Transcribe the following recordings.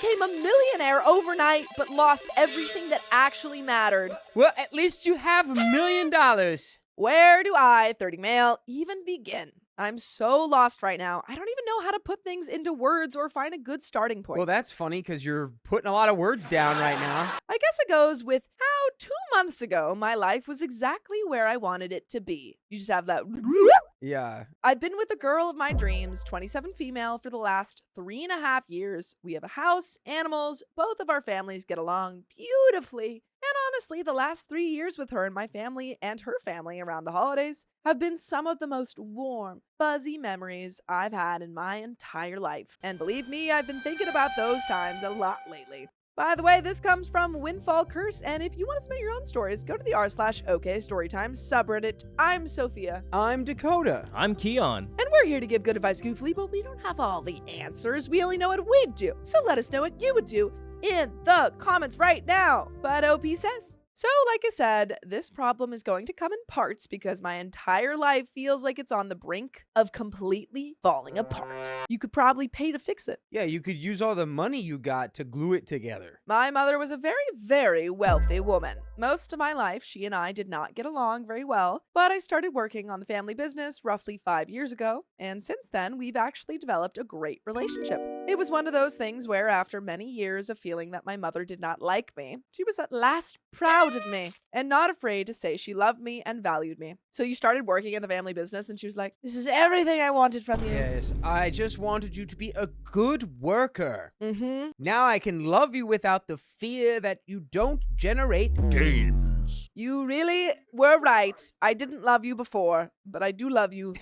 became a millionaire overnight, but lost everything that actually mattered. Well, at least you have $1 million. Where do I, 30 male, even begin? I'm so lost right now. I don't even know how to put things into words or find a good starting point. Well, that's funny because you're putting a lot of words down right now. I guess it goes with how 2 months ago my life was exactly where I wanted it to be. You just have that. Yeah. I've been with the girl of my dreams, 27 female, for the last 3.5 years. We have a house, animals, both of our families get along beautifully. And honestly, the last 3 years with her and my family and her family around the holidays have been some of the most warm, fuzzy memories I've had in my entire life. And believe me, I've been thinking about those times a lot lately. By the way, this comes from Windfall Curse, and if you want to submit your own stories, go to the r/OKStorytime subreddit. I'm Sophia. I'm Dakota. I'm Keon. And we're here to give good advice goofily, but we don't have all the answers. We only know what we'd do. So let us know what you would do in the comments right now. But OP says. So, like I said, this problem is going to come in parts because my entire life feels like it's on the brink of completely falling apart. You could probably pay to fix it. Yeah, you could use all the money you got to glue it together. My mother was a very, very wealthy woman. Most of my life, she and I did not get along very well, but I started working on the family business roughly 5 years ago, and since then, we've actually developed a great relationship. It was one of those things where, after many years of feeling that my mother did not like me, she was at last proud of me and not afraid to say she loved me and valued me. So you started working in the family business, and she was like, "This is everything I wanted from you." Yes, I just wanted you to be a good worker. Mm-hmm. Now I can love you without the fear that you don't generate gains. You really were right. I didn't love you before, but I do love you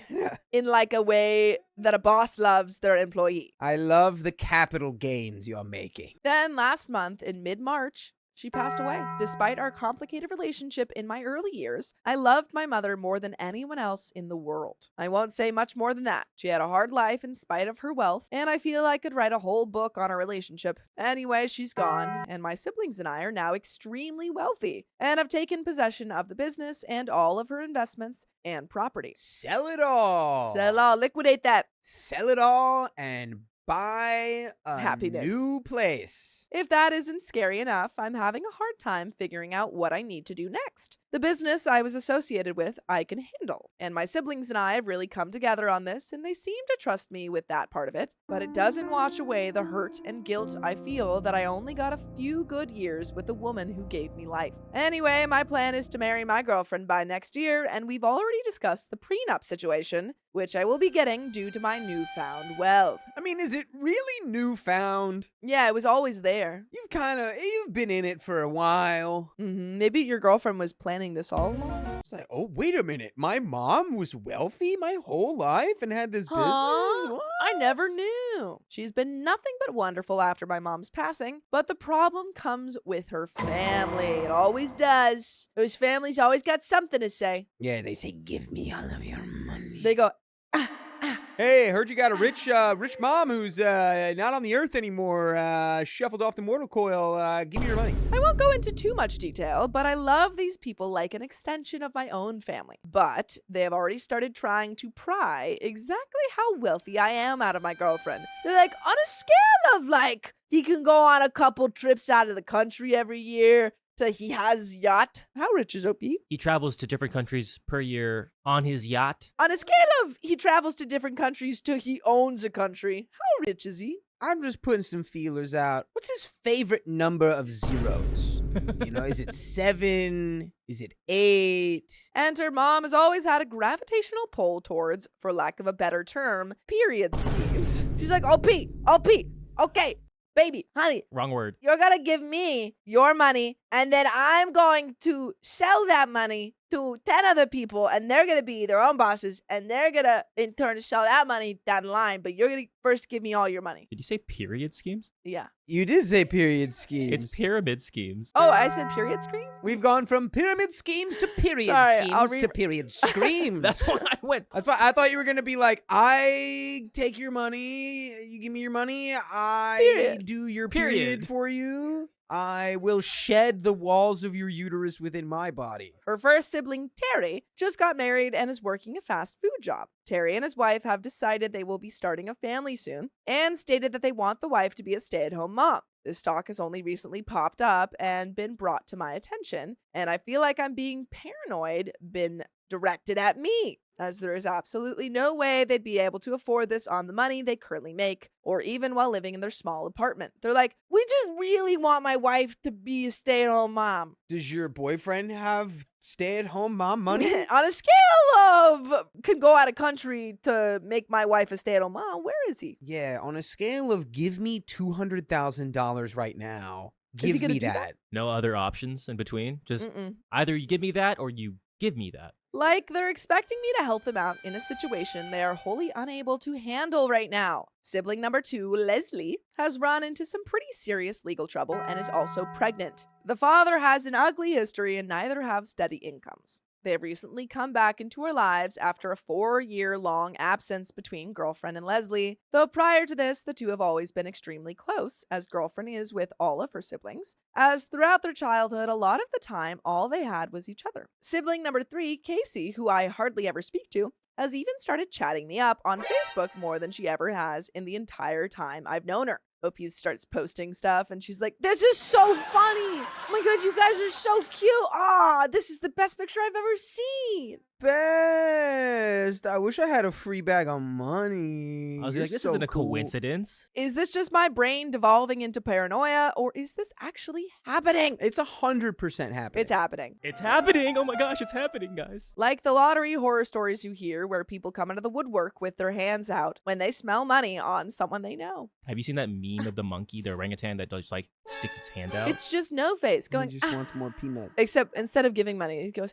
in like a way that a boss loves their employee. I love the capital gains you're making. Then last month in mid-March, she passed away. Despite our complicated relationship in my early years, I loved my mother more than anyone else in the world. I won't say much more than that. She had a hard life in spite of her wealth, and I feel I could write a whole book on our relationship. Anyway, she's gone, and my siblings and I are now extremely wealthy and have taken possession of the business and all of her investments and property. Sell it all. Sell it all, liquidate that. Sell it all and buy a Happiness. new place. If that isn't scary enough, I'm having a hard time figuring out what I need to do next. The business I was associated with, I can handle. And my siblings and I have really come together on this, and they seem to trust me with that part of it. But it doesn't wash away the hurt and guilt I feel that I only got a few good years with the woman who gave me life. Anyway, my plan is to marry my girlfriend by next year, and we've already discussed the prenup situation, which I will be getting due to my newfound wealth. I mean, is it really newfound? Yeah, it was always there. You've been in it for a while. Maybe your girlfriend was planning this all along. It's like, oh, wait a minute. My mom was wealthy my whole life and had this business? What? I never knew. She's been nothing but wonderful after my mom's passing, but the problem comes with her family. It always does. Those families always got something to say. Yeah, they say, give me all of your money. They go, Hey, heard you got a rich mom who's not on the earth anymore, shuffled off the mortal coil. Give me your money. I won't go into too much detail, but I love these people like an extension of my own family. But they have already started trying to pry exactly how wealthy I am out of my girlfriend. They're like, on a scale of like, he can go on a couple trips out of the country every year, to he has yacht. How rich is OP? He travels to different countries per year on his yacht. On a scale of he travels to different countries to he owns a country, how rich is he? I'm just putting some feelers out. What's his favorite number of zeros? Is it 7? Is it 8? And her mom has always had a gravitational pull towards, for lack of a better term, period schemes. She's like, OP, okay. Baby, honey, Wrong word. you're gonna give me your money, and then I'm going to sell that money to 10 other people, and they're gonna be their own bosses, and they're gonna, in turn, sell that money down the line, but you're gonna first give me all your money. Did you say period schemes? Yeah. You did say period schemes. It's pyramid schemes. Oh, I said period scream? We've gone from pyramid schemes to period Sorry, I'll schemes to period screams. That's why I went. That's why I thought you were going to be like, I take your money, you give me your money, I Period. do your Period. period for you. I will shed the walls of your uterus within my body. Her first sibling, Terry, just got married and is working a fast food job. Terry and his wife have decided they will be starting a family soon and stated that they want the wife to be a stay-at-home mom. This talk has only recently popped up and been brought to my attention, and I feel like I'm being paranoid, been directed at me, as there is absolutely no way they'd be able to afford this on the money they currently make, or even while living in their small apartment. They're like, we just really want my wife to be a stay-at-home mom. Does your boyfriend have stay-at-home mom money? On a scale of can go out of country to make my wife a stay-at-home mom, where is he? Yeah, on a scale of give me $200,000 right now, he give gonna me do that? that. No other options in between? Just Mm-mm. either you give me that or you give me that. Like they're expecting me to help them out in a situation they are wholly unable to handle right now. Sibling number 2, Leslie, has run into some pretty serious legal trouble and is also pregnant. The father has an ugly history and neither have steady incomes. They have recently come back into her lives after a 4-year-long absence between girlfriend and Leslie, though prior to this, the two have always been extremely close, as girlfriend is with all of her siblings, as throughout their childhood, a lot of the time, all they had was each other. Sibling number 3, Casey, who I hardly ever speak to, has even started chatting me up on Facebook more than she ever has in the entire time I've known her. OP starts posting stuff and she's like, this is so funny. Oh my god, you guys are so cute. Ah, this is the best picture I've ever seen. Best. I wish I had a free bag of money. I was You're like, this so isn't a cool. coincidence. Is this just my brain devolving into paranoia, or is this actually happening? It's 100% happening. It's happening. It's happening. Oh my gosh, it's happening, guys. Like the lottery horror stories you hear where people come into the woodwork with their hands out when they smell money on someone they know. Have you seen that meme of the monkey, the orangutan that just like sticks its hand out? It's just no face He going, just "Ah." wants more peanuts. Except instead of giving money, he goes,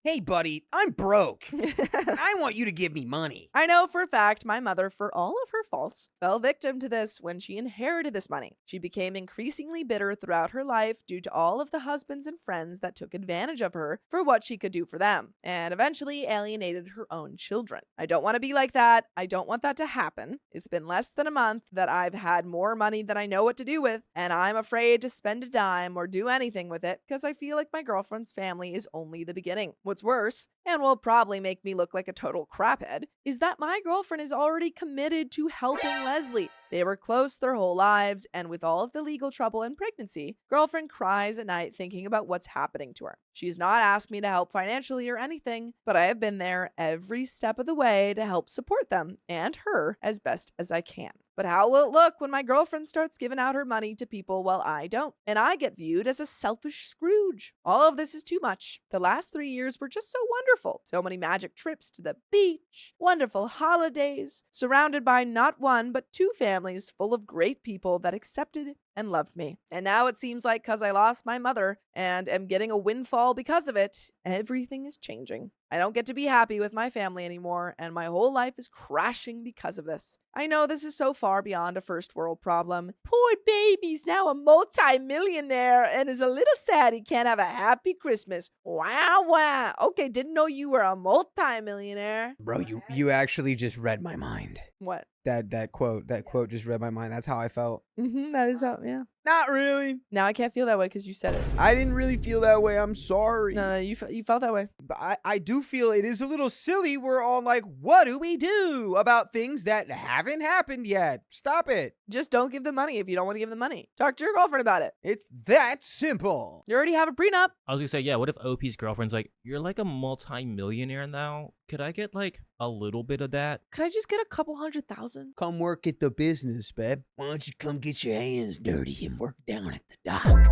Hey, buddy, I'm broke. And I want you to give me money. I know for a fact my mother, for all of her faults, fell victim to this when she inherited this money. She became increasingly bitter throughout her life due to all of the husbands and friends that took advantage of her for what she could do for them, and eventually alienated her own children. I don't want to be like that. I don't want that to happen. It's been less than a month that I've had more money than I know what to do with, and I'm afraid to spend a dime or do anything with it because I feel like my girlfriend's family is only the beginning. What's worse, and will probably make me look like a total craphead, is that my girlfriend is already committed to helping Leslie. They were close their whole lives, and with all of the legal trouble and pregnancy, girlfriend cries at night thinking about what's happening to her. She's not asked me to help financially or anything, but I have been there every step of the way to help support them and her as best as I can. But how will it look when my girlfriend starts giving out her money to people while I don't? And I get viewed as a selfish Scrooge. All of this is too much. The last 3 years were just so wonderful. So many magic trips to the beach, wonderful holidays, surrounded by not one but 2 families full of great people that accepted and loved me. And now it seems like because I lost my mother and am getting a windfall because of it, everything is changing. I don't get to be happy with my family anymore, and my whole life is crashing because of this. I know this is so far beyond a first world problem. Poor baby's now a multi-millionaire and is a little sad he can't have a happy Christmas. Wow, wow. Okay, didn't know you were a multi-millionaire. Bro, you actually just read my mind. What? That quote just read my mind. That's how I felt. That is how, yeah. Not really. Now I can't feel that way because you said it. I didn't really feel that way. I'm sorry. No, you felt that way. But I do feel it is a little silly. We're all like, what do we do about things that haven't happened yet? Stop it. Just don't give them money if you don't want to give them money. Talk to your girlfriend about it. It's that simple. You already have a prenup. I was gonna say, yeah, what if OP's girlfriend's like, you're like a multi-millionaire now? Could I get like a little bit of that? Could I just get a couple $100,000? Come work at the business, babe. Why don't you come get your hands dirty and work down at the dock?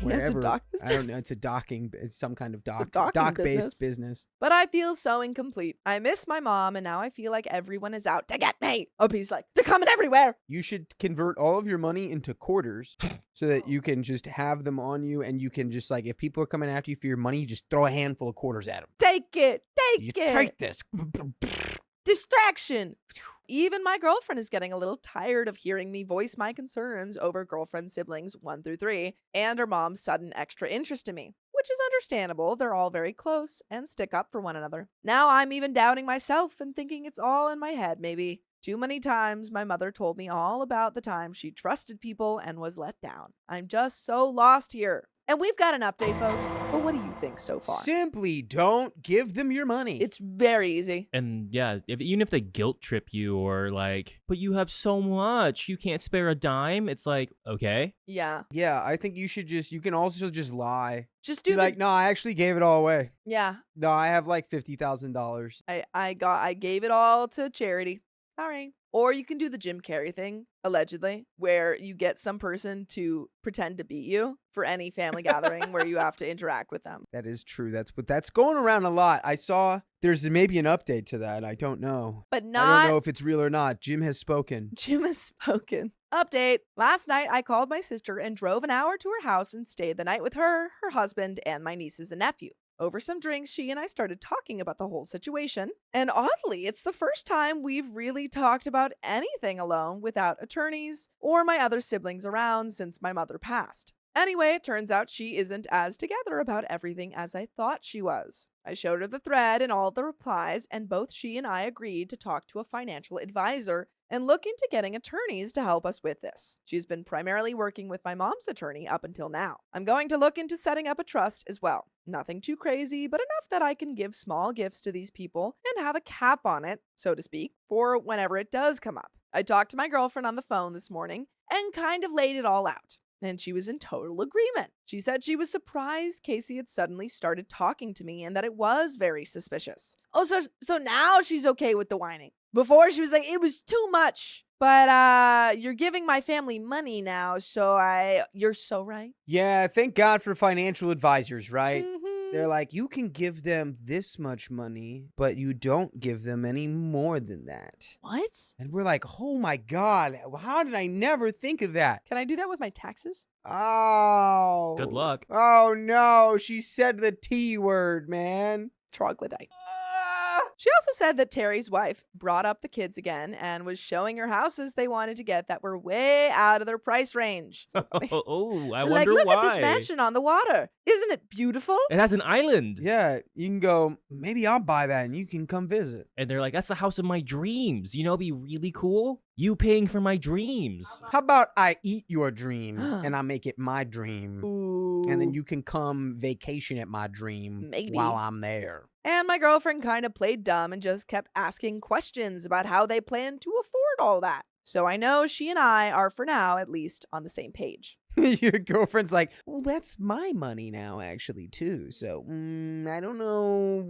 Yes, a dock I don't know. business. It's a docking. It's some kind of It's a docking dock-based business. But I feel so incomplete. I miss my mom, and now I feel like everyone is out to get me. OP's like, they're coming everywhere. You should convert all of your money into quarters so that you can just have them on you, and you can just like, if people are coming after you for your money, you just throw a handful of quarters at them. Take it. Take You it. take this. Distraction. Even my girlfriend is getting a little tired of hearing me voice my concerns over girlfriend siblings 1 through 3 and her mom's sudden extra interest in me, which is understandable. They're all very close and stick up for one another. Now I'm even doubting myself and thinking it's all in my head, maybe. Too many times my mother told me all about the time she trusted people and was let down. I'm just so lost here. And we've got an update, folks. But what do you think so far? Simply don't give them your money. It's very easy. And yeah, even if they guilt trip you or like, but you have so much, you can't spare a dime. It's like, okay. Yeah. Yeah, I think you can also just lie. Just Be do like, no, I actually gave it all away. Yeah. No, I have like $50,000. I gave it all to charity. All right. Or you can do the Jim Carrey thing, allegedly, where you get some person to pretend to beat you for any family gathering where you have to interact with them. That is true. That's going around a lot. I saw there's maybe an update to that. I don't know. But I not don't know if it's real or not. Jim has spoken. Jim has spoken. Update. Last night, I called my sister and drove an hour to her house and stayed the night with her husband, and my nieces and nephew. Over some drinks, she and I started talking about the whole situation. And oddly, it's the first time we've really talked about anything alone without attorneys or my other siblings around since my mother passed. Anyway, it turns out she isn't as together about everything as I thought she was. I showed her the thread and all the replies, and both she and I agreed to talk to a financial advisor and look into getting attorneys to help us with this. She's been primarily working with my mom's attorney up until now. I'm going to look into setting up a trust as well. Nothing too crazy, but enough that I can give small gifts to these people and have a cap on it, so to speak, for whenever it does come up. I talked to my girlfriend on the phone this morning and kind of laid it all out. And she was in total agreement. She said she was surprised Casey had suddenly started talking to me and that it was very suspicious. Oh, so now she's okay with the whining. Before she was like, it was too much. But you're giving my family money now, so you're so right. Yeah, thank God for financial advisors, right? Mhm. They're like, you can give them this much money, but you don't give them any more than that. What? And we're like, oh my God, how did I never think of that? Can I do that with my taxes? Oh. Good luck. Oh no, she said the T word, man. Troglodyte. She also said that Terry's wife brought up the kids again and was showing her houses they wanted to get that were way out of their price range. I Like, wonder look why. at this mansion on the water. Isn't it beautiful? It has an island. Yeah, you can go, maybe I'll buy that and you can come visit. And they're like, that's the house of my dreams. You know, it'd be really cool. You paying for my dreams. How about I eat your dream and I make it my dream? Ooh. And then you can come vacation at my dream Maybe. while I'm there. And my girlfriend kind of played dumb and just kept asking questions about how they plan to afford all that. So I know she and I are, for now at least, on the same page. Your girlfriend's like, well, that's my money now, actually, too. So, I don't know.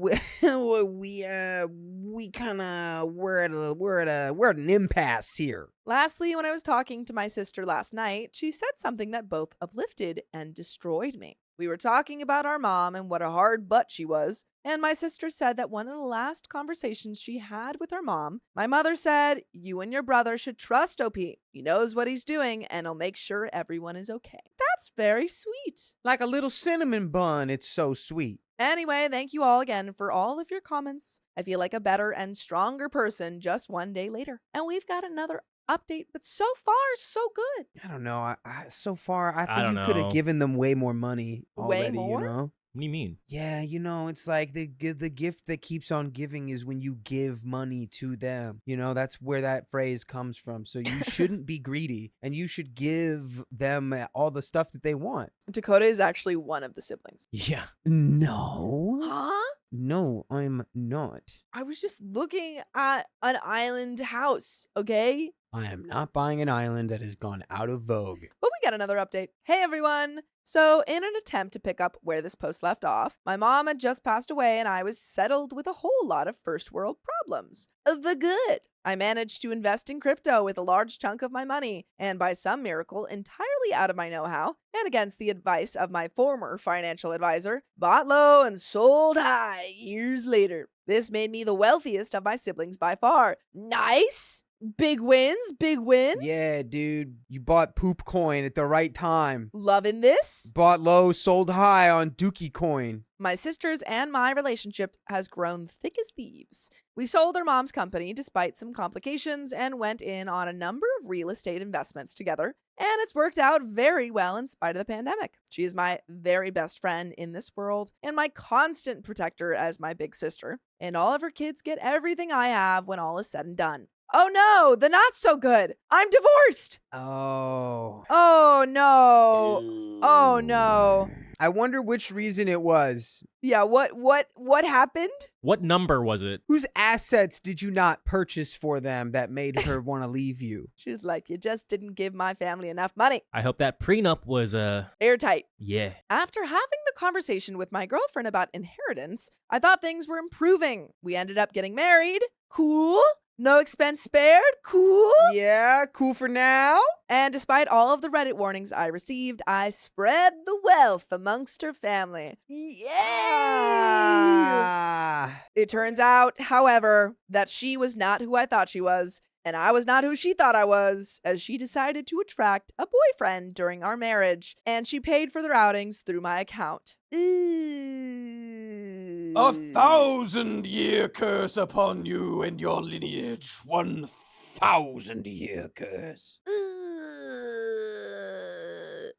we kind of we're at an impasse here. Lastly, when I was talking to my sister last night, she said something that both uplifted and destroyed me. We were talking about our mom and what a hard butt she was, and my sister said that one of the last conversations she had with her mom, my mother said, you and your brother should trust OP. He knows what he's doing and he'll make sure everyone is okay. That's very sweet. Like a little cinnamon bun. It's so sweet. Anyway, thank you all again for all of your comments. I feel like a better and stronger person just one day later. And we've got another update, but so far, so good. I don't know. So far, I I think don't you could have know. given them way more money Way already, more? you know? What do you mean? Yeah, it's like the gift that keeps on giving is when you give money to them. That's where that phrase comes from. So you shouldn't be greedy and you should give them all the stuff that they want. Dakota is actually one of the siblings. Yeah. No. Huh? No, I'm not. I was just looking at an island house, okay? I am not buying an island that has gone out of vogue. But we got another update. Hey everyone! So, in an attempt to pick up where this post left off, my mom had just passed away and I was settled with a whole lot of first world problems. The good! I managed to invest in crypto with a large chunk of my money, and by some miracle, entirely out of my know-how, and against the advice of my former financial advisor, bought low and sold high years later. This made me the wealthiest of my siblings by far. Nice! Big wins, big wins. Yeah, dude. You bought poop coin at the right time. Loving this. Bought low, sold high on Dookie coin. My sister's and my relationship has grown thick as thieves. We sold our mom's company despite some complications and went in on a number of real estate investments together, and it's worked out very well in spite of the pandemic. She is my very best friend in this world and my constant protector as my big sister, and all of her kids get everything I have when all is said and done. Oh no, the not so good. I'm divorced. Oh. Oh no. Oh no. I wonder which reason it was. Yeah, what happened? What number was it? Whose assets did you not purchase for them that made her want to leave you? She was like, you just didn't give my family enough money. I hope that prenup was, Airtight. yeah. After having the conversation with my girlfriend about inheritance, I thought things were improving. We ended up getting married. Cool. No expense spared. Cool. Yeah, cool for now. And despite all of the Reddit warnings I received, I spread the wealth amongst her family. Yay! Ah. It turns out, however, that she was not who I thought she was, and I was not who she thought I was, as she decided to attract a boyfriend during our marriage, and she paid for their outings through my account. 1,000-year curse upon you and your lineage. 1,000-year curse.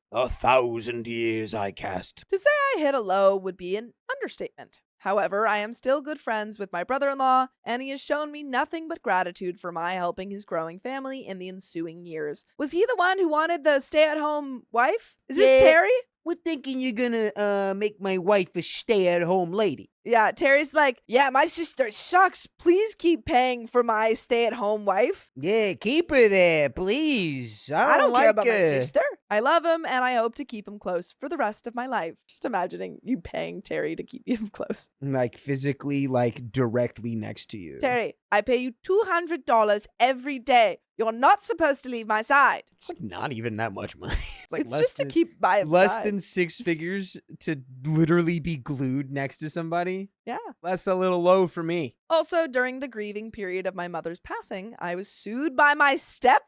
1,000 years I cast. To say I hit a low would be an understatement. However, I am still good friends with my brother-in-law, and he has shown me nothing but gratitude for my helping his growing family in the ensuing years. Was he the one who wanted the stay-at-home wife? Is this Yeah. Terry? We're thinking you're gonna make my wife a stay-at-home lady. Yeah, Terry's like, yeah, my sister sucks. Please keep paying for my stay-at-home wife. Yeah, keep her there, please. I don't care like about my her. sister. I love him, and I hope to keep him close for the rest of my life. Just imagining you paying Terry to keep him close. Like physically, like directly next to you. Terry, I pay you $200 every day. You're not supposed to leave my side. It's like not even that much money. It's like It's just to keep by his less side. than 6 figures to literally be glued next to somebody. Yeah. That's a little low for me. Also, during the grieving period of my mother's passing, I was sued by my stepfather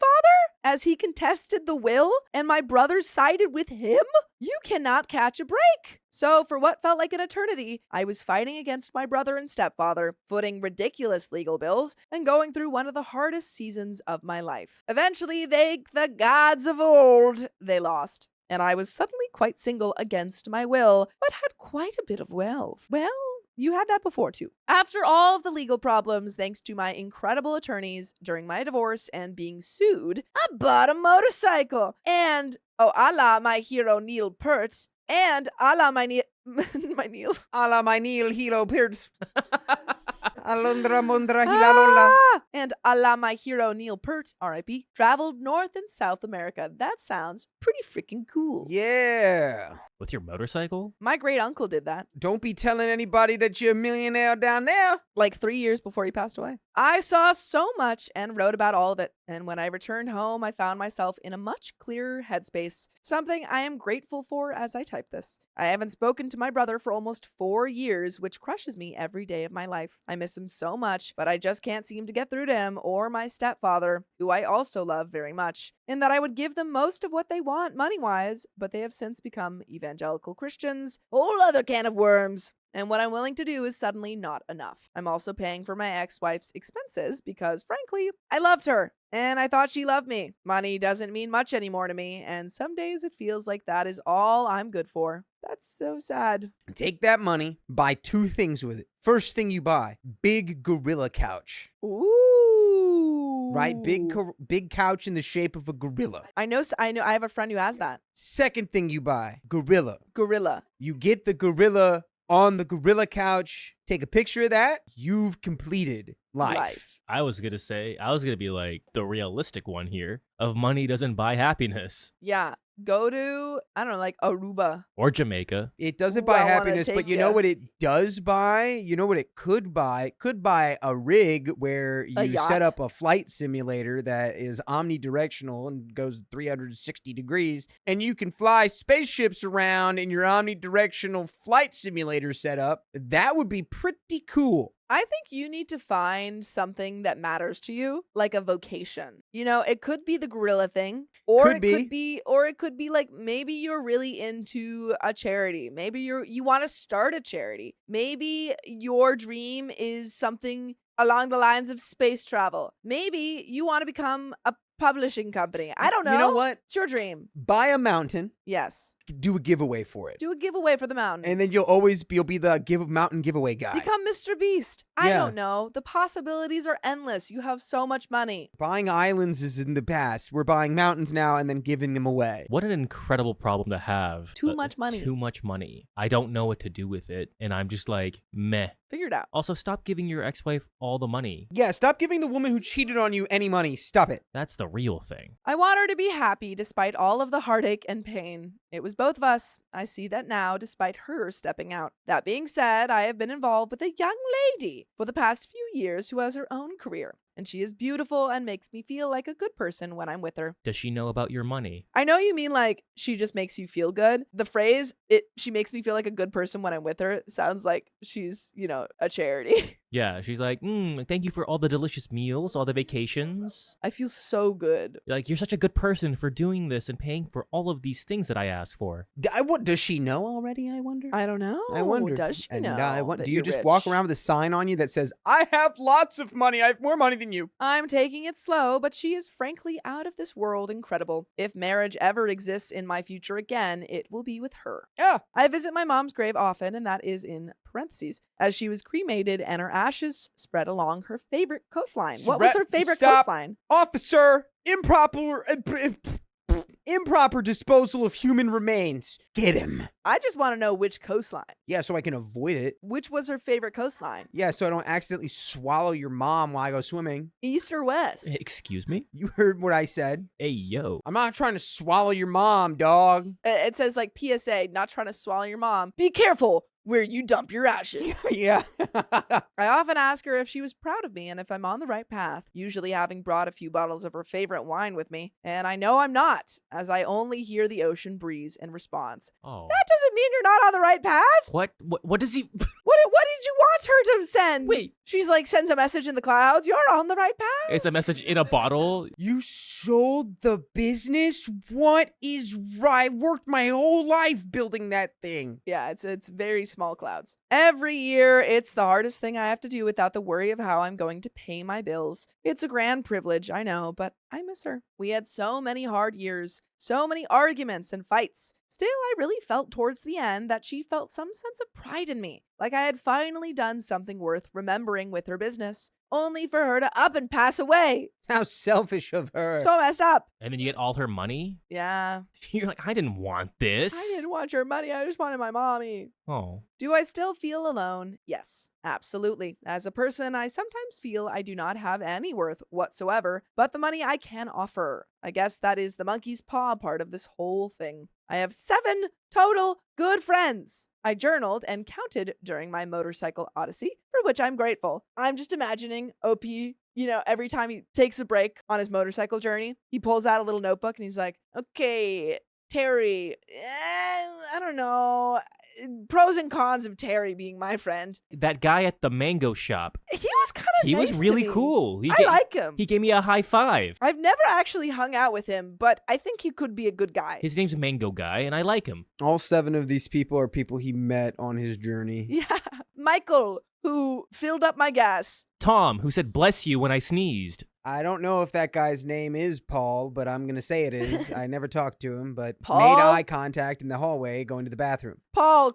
as he contested the will, and my brothers sided with him? You cannot catch a break. So, for what felt like an eternity, I was fighting against my brother and stepfather, footing ridiculous legal bills, and going through one of the hardest seasons of my life. Eventually, the gods of old, they lost. And I was suddenly quite single against my will, but had quite a bit of wealth. Well, you had that before too. After all of the legal problems, thanks to my incredible attorneys during my divorce and being sued, I bought a motorcycle. And, oh, a la my hero Neil Peart. And a la my Neil. My Neil. A la my Neil Hilo Pierce. Alondra Mondra Hilalola. And a la my hero Neil Peart, R.I.P., traveled North and South America. That sounds pretty freaking cool. Yeah. With your motorcycle? My great uncle did that. Don't be telling anybody that you're a millionaire down there. Like 3 years before he passed away. I saw so much and wrote about all of it. And when I returned home, I found myself in a much clearer headspace, something I am grateful for as I type this. I haven't spoken to my brother for almost 4 years, which crushes me every day of my life. I miss him so much, but I just can't seem to get through to him or my stepfather, who I also love very much, in that I would give them most of what they want money-wise, but they have since become evangelical Christians, whole other can of worms. And what I'm willing to do is suddenly not enough. I'm also paying for my ex-wife's expenses because, frankly, I loved her and I thought she loved me. Money doesn't mean much anymore to me, and some days it feels like that is all I'm good for. That's so sad. Take that money, buy 2 things with it. First thing you buy, big gorilla couch. Ooh. Right? Big couch in the shape of a gorilla. I know. I have a friend who has that. Second thing you buy, gorilla. Gorilla. You get the gorilla on the gorilla couch, take a picture of that, you've completed life. I was going to be like the realistic one here of money doesn't buy happiness. Yeah. Go to, I don't know, like Aruba. Or Jamaica. It doesn't Ooh, buy I wanna happiness, but take you know ya. what it does buy? You know what it could buy? It could buy a rig where A you yacht? set up a flight simulator that is omnidirectional and goes 360 degrees, and you can fly spaceships around in your omnidirectional flight simulator setup. That would be pretty cool. I think you need to find something that matters to you, like a vocation. You know, it could be the gorilla thing, or Could it be. could be like maybe you're really into a charity. Maybe you want to start a charity. Maybe your dream is something along the lines of space travel. Maybe you want to become a publishing company. I don't know. You know what? It's your dream. Buy a mountain, Yes. do a giveaway for it. Do a giveaway for the mountain. And then you'll be the mountain giveaway guy. Become Mr. Beast. I Yeah. don't know. The possibilities are endless. You have so much money. Buying islands is in the past. We're buying mountains now and then giving them away. What an incredible problem to have. Too much money. Too much money. I don't know what to do with it, and I'm just like, meh. Figure it out. Also, stop giving your ex-wife all the money. Yeah, stop giving the woman who cheated on you any money. Stop it. That's the real thing. I want her to be happy despite all of the heartache and pain. It was both of us. I see that now despite her stepping out. That being said, I have been involved with a young lady for the past few years who has her own career. And she is beautiful and makes me feel like a good person when I'm with her. Does she know about your money? I know you mean like she just makes you feel good. The phrase, she makes me feel like a good person when I'm with her, sounds like she's, a charity. Yeah, she's like, thank you for all the delicious meals, all the vacations. I feel so good. Like, you're such a good person for doing this and paying for all of these things that I asked for. Does she know already, I wonder? I don't know. I wonder. Does she And know? do that you you're just rich? walk around with a sign on you that says, I have lots of money. I have more money than you. I'm taking it slow, but she is frankly out of this world incredible. If marriage ever exists in my future again, it will be with her. Yeah. I visit my mom's grave often, and that is in parentheses, as she was cremated and her ashes spread along her favorite coastline. What was her favorite coastline? Officer, improper disposal of human remains. Get him. I just want to know which coastline. Yeah, so I can avoid it. Which was her favorite coastline? Yeah, so I don't accidentally swallow your mom while I go swimming. East or west? Excuse me? You heard what I said. Hey, yo. I'm not trying to swallow your mom, dog. It says like PSA, not trying to swallow your mom. Be careful where you dump your ashes. Yeah. I often ask her if she was proud of me and if I'm on the right path, usually having brought a few bottles of her favorite wine with me. And I know I'm not, as I only hear the ocean breeze in response. Oh. That doesn't mean you're not on the right path. What does he... What did you want her to send? Wait. She's like, sends a message in the clouds. You're on the right path. It's a message in a bottle? You sold the business? What is right? I worked my whole life building that thing. Yeah, it's very small clouds. Every year, it's the hardest thing I have to do without the worry of how I'm going to pay my bills. It's a grand privilege, I know, but I miss her. We had so many hard years, so many arguments and fights. Still, I really felt towards the end that she felt some sense of pride in me, like I had finally done something worth remembering with her business, only for her to up and pass away. How selfish of her. So messed up. And then you get all her money? Yeah. You're like, I didn't want this. I didn't want your money. I just wanted my mommy. Oh. Do I still feel alone? Yes, absolutely. As a person, I sometimes feel I do not have any worth whatsoever, but the money I can offer. I guess that is the monkey's paw part of this whole thing. I have 7 total good friends. I journaled and counted during my motorcycle odyssey, for which I'm grateful. I'm just imagining OP, every time he takes a break on his motorcycle journey, he pulls out a little notebook and he's like, okay, Terry, I don't know. Pros and cons of Terry being my friend. That guy at the mango shop. He was kind of He nice was really to me. cool. I like him. He gave me a high five. I've never actually hung out with him, but I think he could be a good guy. His name's Mango Guy, and I like him. All 7 of these people are people he met on his journey. Yeah. Michael, who filled up my gas. Tom, who said bless you when I sneezed. I don't know if that guy's name is Paul, but I'm going to say it is. I never talked to him, but Paul? made eye contact in the hallway going to the bathroom. Paul, ?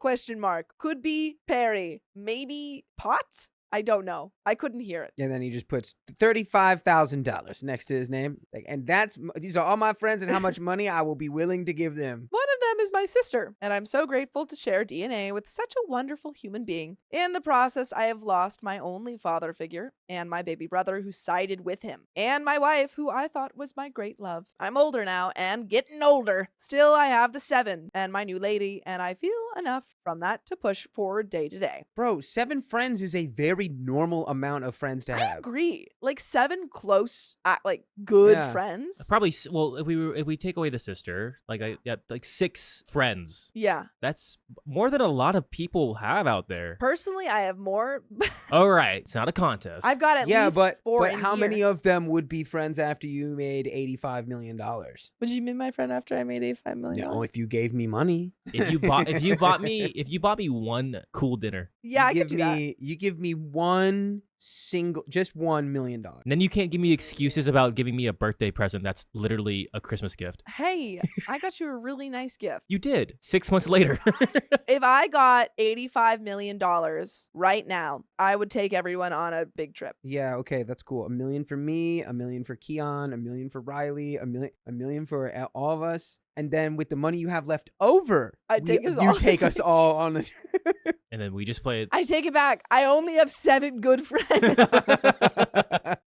Could be Perry. Maybe Pot? I don't know. I couldn't hear it. And then he just puts $35,000 next to his name. And these are all my friends and how much money I will be willing to give them. One of them is my sister, and I'm so grateful to share DNA with such a wonderful human being. In the process, I have lost my only father figure, and my baby brother who sided with him, and my wife who I thought was my great love. I'm older now, and getting older. Still, I have the 7, and my new lady, and I feel enough from that to push forward day to day. Bro, 7 friends is a very normal amount of friends to I have. agree. Like 7 close, good Yeah. friends. Probably, well, if we take away the sister, like 6 friends. Yeah. That's more than a lot of people have out there. Personally, I have more. All right, it's not a contest. I've got at Yeah, least but 4 in how here. many of them would be friends after you made $85 million? Would you be my friend after I made $85 million? No, if you gave me money. if you bought me one cool dinner. Yeah, I could do that. You give me one just $1 million. And then you can't give me excuses about giving me a birthday present that's literally a Christmas gift. Hey, I got you a really nice gift. You did 6 months later. If I got $85 million right now, I would take everyone on a big trip. Yeah, okay, that's cool. $1 million for me, $1 million for Keon, $1 million for Riley, $1 million for all of us. And then with the money you have left over, you take us all on the. And then we just played. I take it back. I only have 7 good friends.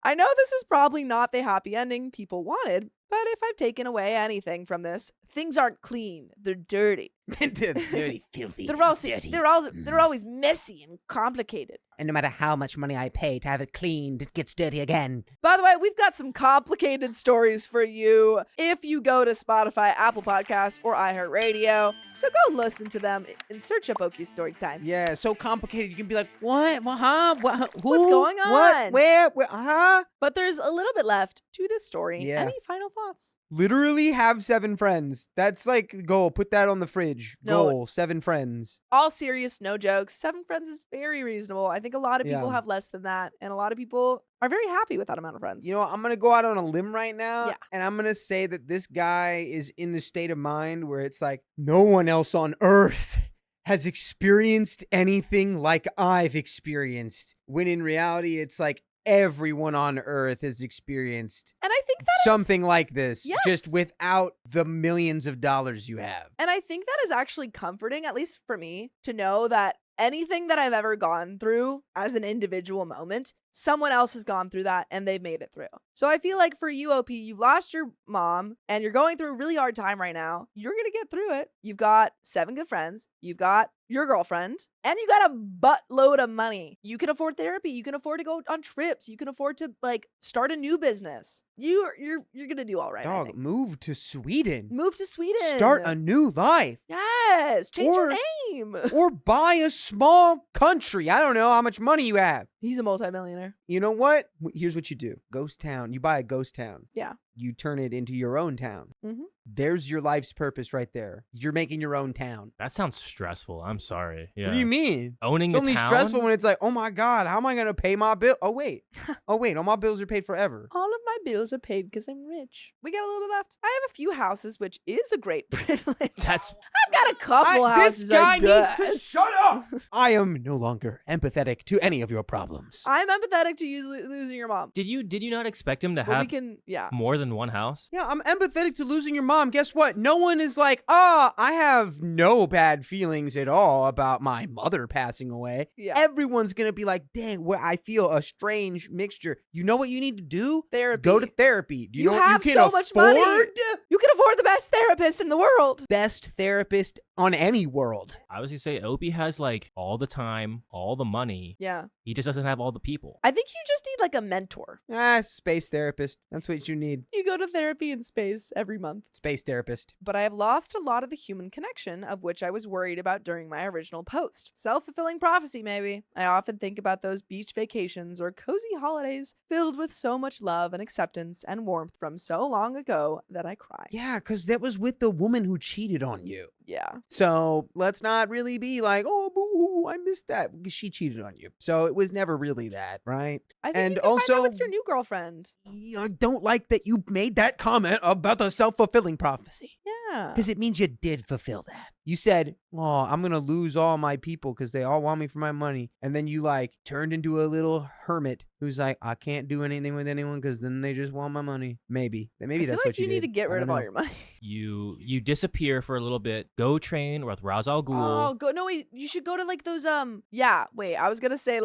I know this is probably not the happy ending people wanted, but if I've taken away anything from this, things aren't clean. They're dirty. They're dirty, filthy. They're always messy and complicated. And no matter how much money I pay to have it cleaned, it gets dirty again. By the way, we've got some complicated stories for you if you go to Spotify, Apple Podcasts, or iHeartRadio. So go listen to them and search up Okie Storytime. Yeah, so complicated. You can be like, what? Huh? What? Who? What's going on? What? Where? Huh? But there's a little bit left to this story. Yeah. Any final thoughts? Literally have 7 friends. That's like goal. Put that on the fridge. No. Goal, 7 friends. All serious, no jokes. 7 friends is very reasonable. I think a lot of people Yeah. have less than that, and a lot of people are very happy with that amount of friends. You know, I'm going to go out on a limb right now. Yeah. And I'm going to say that this guy is in the state of mind where it's like, no one else on earth has experienced anything like I've experienced. When in reality, it's like everyone on earth has experienced And I think that is something like this, Yes. just without the millions of dollars you have. And I think that is actually comforting, at least for me, to know that anything that I've ever gone through as an individual moment, someone else has gone through that and they've made it through. So I feel like for you, OP, you've lost your mom and you're going through a really hard time right now. You're going to get through it. You've got 7 good friends. You've got your girlfriend and you got a buttload of money. You can afford therapy. You can afford to go on trips. You can afford to start a new business. You're going to do all right. I Dog, think. move to Sweden. Move to Sweden. Start a new life. Yes. Change your Or- name. Or buy a small country. I don't know how much money you have. He's a multimillionaire. You know what? Here's what you do. Ghost town. You buy a ghost town. Yeah. You turn it into your own town. Mhm. There's your life's purpose right there. You're making your own town. That sounds stressful. I'm sorry. Yeah. What do you mean? Owning It's a only town? stressful when it's like, oh my God, how am I going to pay my bill? Oh, wait. All my bills are paid forever. All of my bills are paid because I'm rich. We got a little bit left. I have a few houses, which is a great privilege. That's I've got a couple houses. This guy I needs to guess. shut up. I am no longer empathetic to any of your problems. I'm empathetic to you losing your mom. did you not expect him to But we have can, yeah. more than one house? Yeah, I'm empathetic to losing your mom. Guess what? No one is like, I have no bad feelings at all about my mother passing away. Yeah. Everyone's going to be like, dang, I feel a strange mixture. You know what you need to do? Therapy. Go to therapy. Do you know have what you so can much money. afford? You can afford the best therapist in the world. Best therapist on any world. I was gonna say Opie has all the time, all the money. Yeah. He just doesn't have all the people. I think you just need a mentor. Space therapist. That's what you need. You go to therapy in space every month. Space therapist. But I have lost a lot of the human connection of which I was worried about during my original post. Self-fulfilling prophecy, maybe. I often think about those beach vacations or cozy holidays filled with so much love and acceptance and warmth from so long ago that I cry. Yeah, because that was with the woman who cheated on you. Yeah. So let's not really be like, oh, boo-hoo, I missed that because she cheated on you. So it was never really that, right? I think And you can find also- that with your new girlfriend. I don't like that you made that comment about the self-fulfilling prophecy Yeah. because it means you did fulfill that. You said, oh, I'm going to lose all my people because they all want me for my money. And then you turned into a little hermit who's like, I can't do anything with anyone because then they just want my money. Maybe I that's feel what like you did. need to get I rid don't of all know. your money. You disappear for a little bit. Go train with Ra's al Ghul. Oh, no, wait. You should go to those, yeah, wait. I was going to say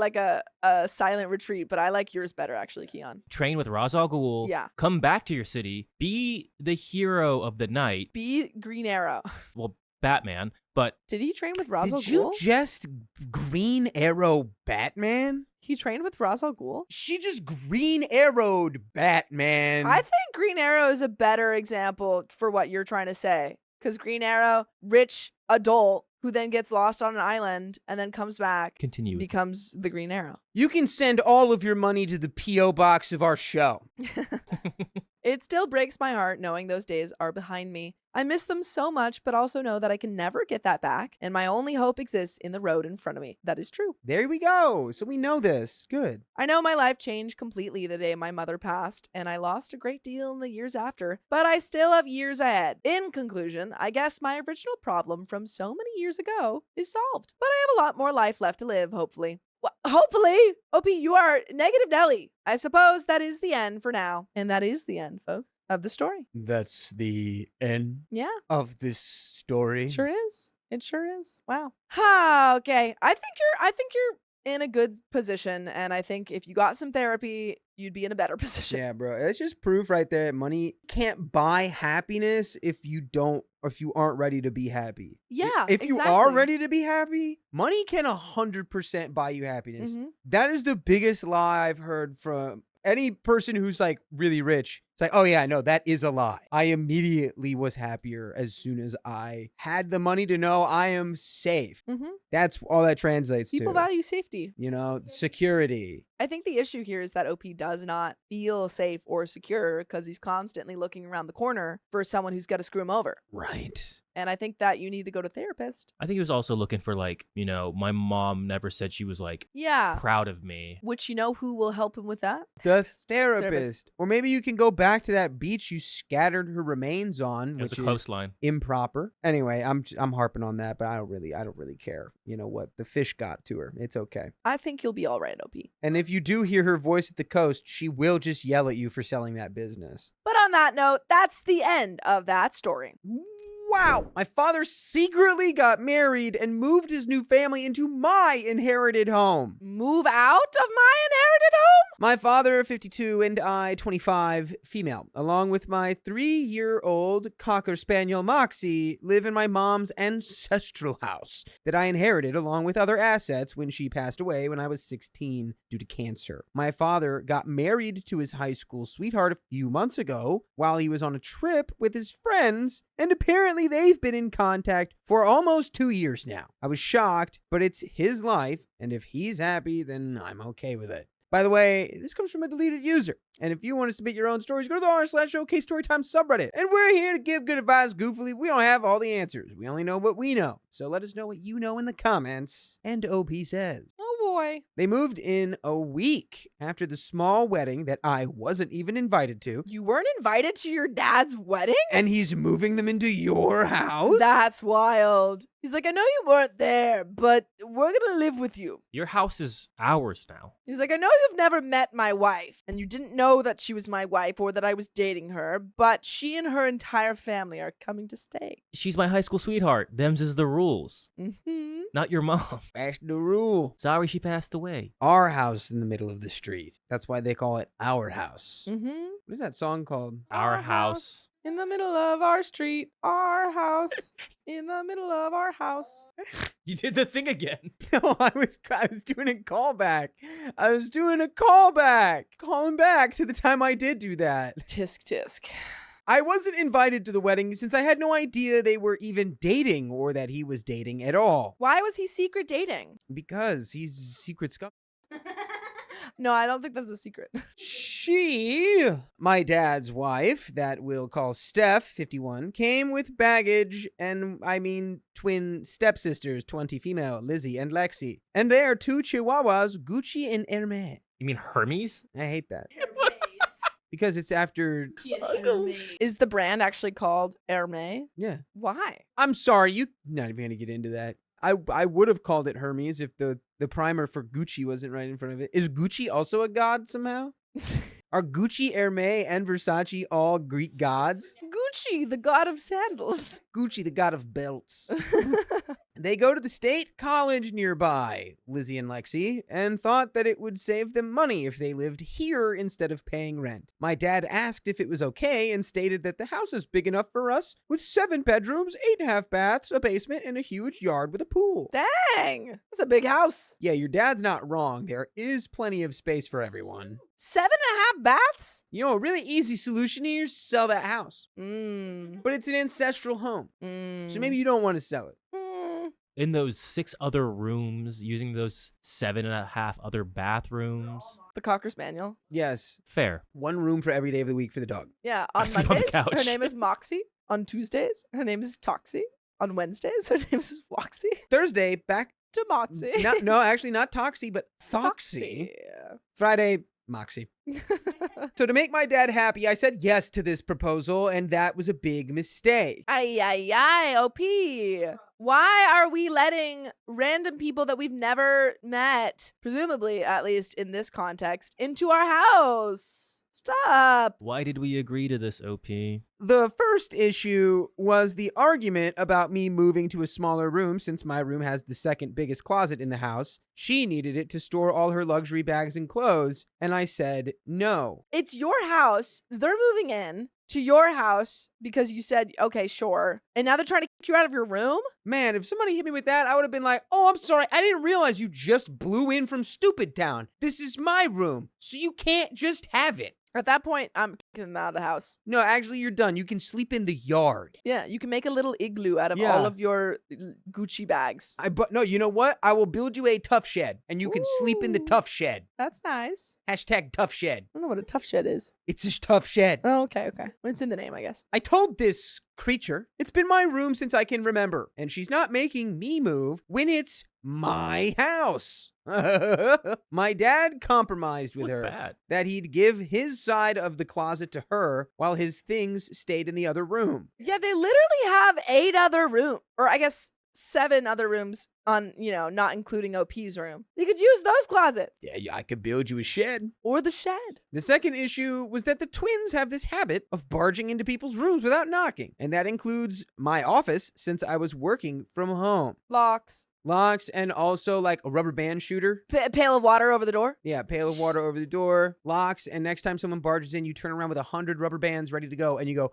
a silent retreat, but I like yours better, actually, Keon. Train with Ra's al Ghul. Yeah. Come back to your city. Be the hero of the night. Be Green Arrow. Well, Batman. But Did he train with Ra's al Did you Ghul? just Green Arrow Batman? He trained with Ra's al Ghul? She just Green Arrowed Batman. I think Green Arrow is a better example for what you're trying to say. Because Green Arrow, rich adult, who then gets lost on an island and then comes back, continue. becomes the Green Arrow. You can send all of your money to the P.O. box of our show. It still breaks my heart knowing those days are behind me. I miss them so much, but also know that I can never get that back, and my only hope exists in the road in front of me. That is true. There we go. So we know this. Good. I know my life changed completely the day my mother passed, and I lost a great deal in the years after, but I still have years ahead. In conclusion, I guess my original problem from so many years ago is solved, but I have a lot more life left to live, hopefully. Hopefully! OP, you are negative Nelly. I suppose that is the end for now, and that is the end, folks, of the story. That's the end Yeah, of this story. sure is. It sure is. Wow. Okay. I think you're in a good position, and I think if you got some therapy, you'd be in a better position. Yeah, bro. It's just proof right there. Money can't buy happiness if you aren't ready to be happy. Yeah, If you are exactly. ready to be happy, money can 100% buy you happiness. Mhm. That is the biggest lie I've heard from any person who's like really rich. It's like, oh yeah, no, that is a lie. I immediately was happier as soon as I had the money to know I am safe. Mhm. That's all that translates People to. value safety. You know, security. I think the issue here is that OP does not feel safe or secure because he's constantly looking around the corner for someone who's got to screw him over. Right. And I think that you need to go to therapist. I think he was also looking for like, my mom never said she was like Yeah. proud of me. Which, you know who will help him with that? The therapist. Or maybe you can go back to that beach you scattered her remains on, It was which a is coastline. improper. Anyway, I'm harping on that, but I don't really care. You know what? The fish got to her. It's okay. I think you'll be all right, OP. And if you do hear her voice at the coast, she will just yell at you for selling that business. But on that note, that's the end of that story. Wow! My father secretly got married and moved his new family into my inherited home. Move out of my inherited home? My father, 52, and I, 25, female, along with my 3-year-old Cocker Spaniel Moxie, live in my mom's ancestral house that I inherited along with other assets when she passed away when I was 16 due to cancer. My father got married to his high school sweetheart a few months ago while he was on a trip with his friends, and apparently they've been in contact for almost 2 years now. I was shocked, but it's his life, and if he's happy, then I'm okay with it. By the way, this comes from a deleted user. And if you want to submit your own stories, go to the r/OKStorytime subreddit. And we're here to give good advice goofily. We don't have all the answers. We only know what we know. So let us know what you know in the comments. And OP says, Oh boy. they moved in a week after the small wedding that I wasn't even invited to. You weren't invited to your dad's wedding? And he's moving them into your house? That's wild. He's like, I know you weren't there, but we're gonna live with you. Your house is ours now. He's like, I know you've never met my wife, and you didn't know that she was my wife or that I was dating her, but she and her entire family are coming to stay. She's my high school sweetheart. Them's is the rules. Mm-hmm. Not your mom. That's the rule. Sorry she passed away. Our house in the middle of the street. That's why they call it our house. Mm-hmm. What is that song called? Our house. In the middle of our street, our house. In the middle of our house. You did the thing again. No, I was doing a callback. I was doing a callback. Calling back to the time I did do that. Tisk tisk. I wasn't invited to the wedding since I had no idea they were even dating or that he was dating at all. Why was he secret dating? Because he's secret scum. No, I don't think that's a secret. She, my dad's wife, that we'll call Steph, 51, came with baggage, and I mean twin stepsisters, 20 female, Lizzie and Lexi. And they are 2 chihuahuas, Gucci and Hermes. You mean Hermes? I hate that. Because it's after... Is the brand actually called Hermes? Yeah. Why? I'm sorry, you... Not even going to get into that. I would have called it Hermes if the primer for Gucci wasn't right in front of it. Is Gucci also a god somehow? Are Gucci, Hermes, and Versace all Greek gods? Gucci, the god of sandals. Gucci, the god of belts. They go to the state college nearby, Lizzie and Lexi, and thought that it would save them money if they lived here instead of paying rent. My dad asked if it was okay and stated that the house is big enough for us with 7 bedrooms, 8.5 baths, a basement, and a huge yard with a pool. Dang, that's a big house. Yeah, your dad's not wrong. There is plenty of space for everyone. 7.5 baths? You know, a really easy solution here is sell that house. Mmm. But it's an ancestral home, Mm. so maybe you don't want to sell it. in those 6 other rooms, using those 7.5 other bathrooms. The Cocker Spaniel. Yes. Fair. One room for every day of the week for the dog. Yeah, I on sleep on the Mondays, her couch. name is Moxie. On Tuesdays, her name is Toxie. On Wednesdays, her name is Foxy. Thursday, back. To Moxie. No, actually not Toxie, but Foxy. Friday, Moxie. So to make my dad happy, I said yes to this proposal, and that was a big mistake. Ay, ay, ay, OP. Why are we letting random people that we've never met, presumably, at least in this context, into our house? Stop. Why did we agree to this, OP? The first issue was the argument about me moving to a smaller room since my room has the second biggest closet in the house. She needed it to store all her luxury bags and clothes, and I said no. It's your house. They're moving in to your house because you said, okay, sure. And now they're trying to kick you out of your room? Man, if somebody hit me with that, I would have been like, oh, I'm sorry. I didn't realize you just blew in from Stupid Town. This is my room, so you can't just have it. At that point, I'm kicking them out of the house. No, actually, you're done. You can sleep in the yard. Yeah, you can make a little igloo out of Yeah. all of your Gucci bags. But no, you know what? I will build you a tough shed, and you can sleep in the Ooh. tough shed. That's nice. Hashtag tough shed. I don't know what a tough shed is. It's a tough shed. Oh, okay. It's in the name, I guess. I told this creature it's been my room since I can remember, and she's not making me move when it's my house. My dad compromised with What's her that? he'd give his side of the closet to her while his things stayed in the other room. Yeah, they literally have 8 other rooms, or I guess 7 other rooms on, not including OP's room. You could use those closets Yeah, I could build you a shed. or the shed. The second issue was that the twins have this habit of barging into people's rooms without knocking, and that includes my office since I was working from home. Locks, and also like a rubber band shooter. Pail of water over the door. Yeah, pail of water over the door, locks, and next time someone barges in, you turn around with 100 rubber bands ready to go, and you go.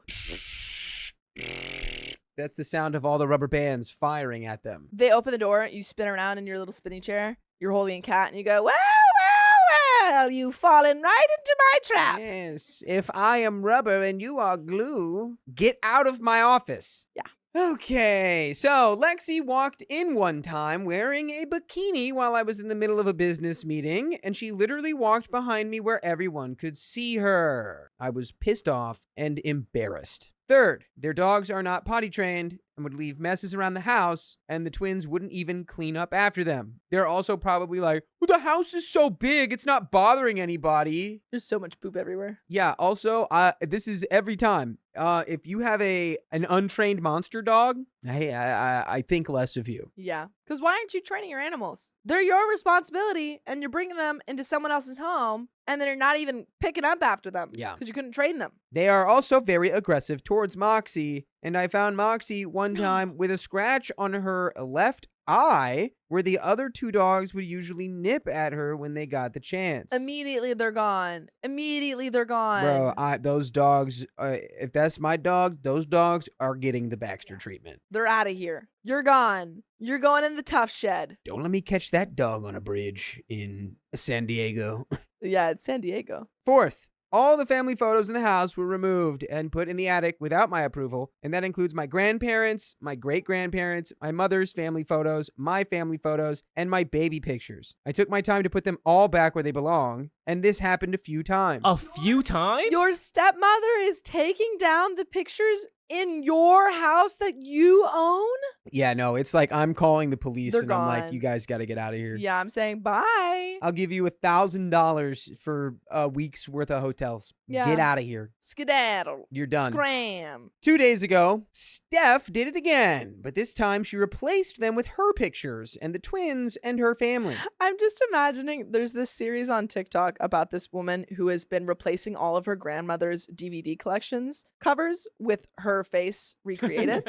That's the sound of all the rubber bands firing at them. They open the door. You spin around in your little spinny chair. You're holding a cat, and you go, well, you've fallen right into my trap. Yes, if I am rubber and you are glue, get out of my office. Yeah. Okay, so Lexi walked in one time wearing a bikini while I was in the middle of a business meeting, and she literally walked behind me where everyone could see her. I was pissed off and embarrassed. Third, their dogs are not potty trained and would leave messes around the house, and the twins wouldn't even clean up after them. They're also probably like, well, the house is so big, it's not bothering anybody. There's so much poop everywhere. Yeah, also, this is every time. If you have an untrained monster dog, hey, I think less of you. Yeah. Because why aren't you training your animals? They're your responsibility, and you're bringing them into someone else's home, and then you're not even picking up after them. Yeah. Because you couldn't train them. They are also very aggressive towards Moxie, and I found Moxie one time with a scratch on her left eye where the other 2 dogs would usually nip at her when they got the chance. Immediately they're gone. Bro, those dogs, if that's my dog, those dogs are getting the Baxter treatment. They're out of here. You're gone. You're going in the tough shed. Don't let me catch that dog on a bridge in San Diego. Yeah, it's San Diego. Fourth, all the family photos in the house were removed and put in the attic without my approval, and that includes my grandparents, my great-grandparents, my mother's family photos, my family photos, and my baby pictures. I took my time to put them all back where they belong, and this happened a few times. A few times? Your stepmother is taking down the pictures in your house that you own? Yeah, no, it's like I'm calling the police They're and I'm like, gone. you guys got to get out of here. Yeah, I'm saying bye. I'll give you $1,000 for a week's worth of hotels. Yeah. Get out of here. Skedaddle. You're done. Scram. 2 days ago, Steph did it again, but this time she replaced them with her pictures and the twins and her family. I'm just imagining there's this series on TikTok about this woman who has been replacing all of her grandmother's DVD collections covers with her face recreated.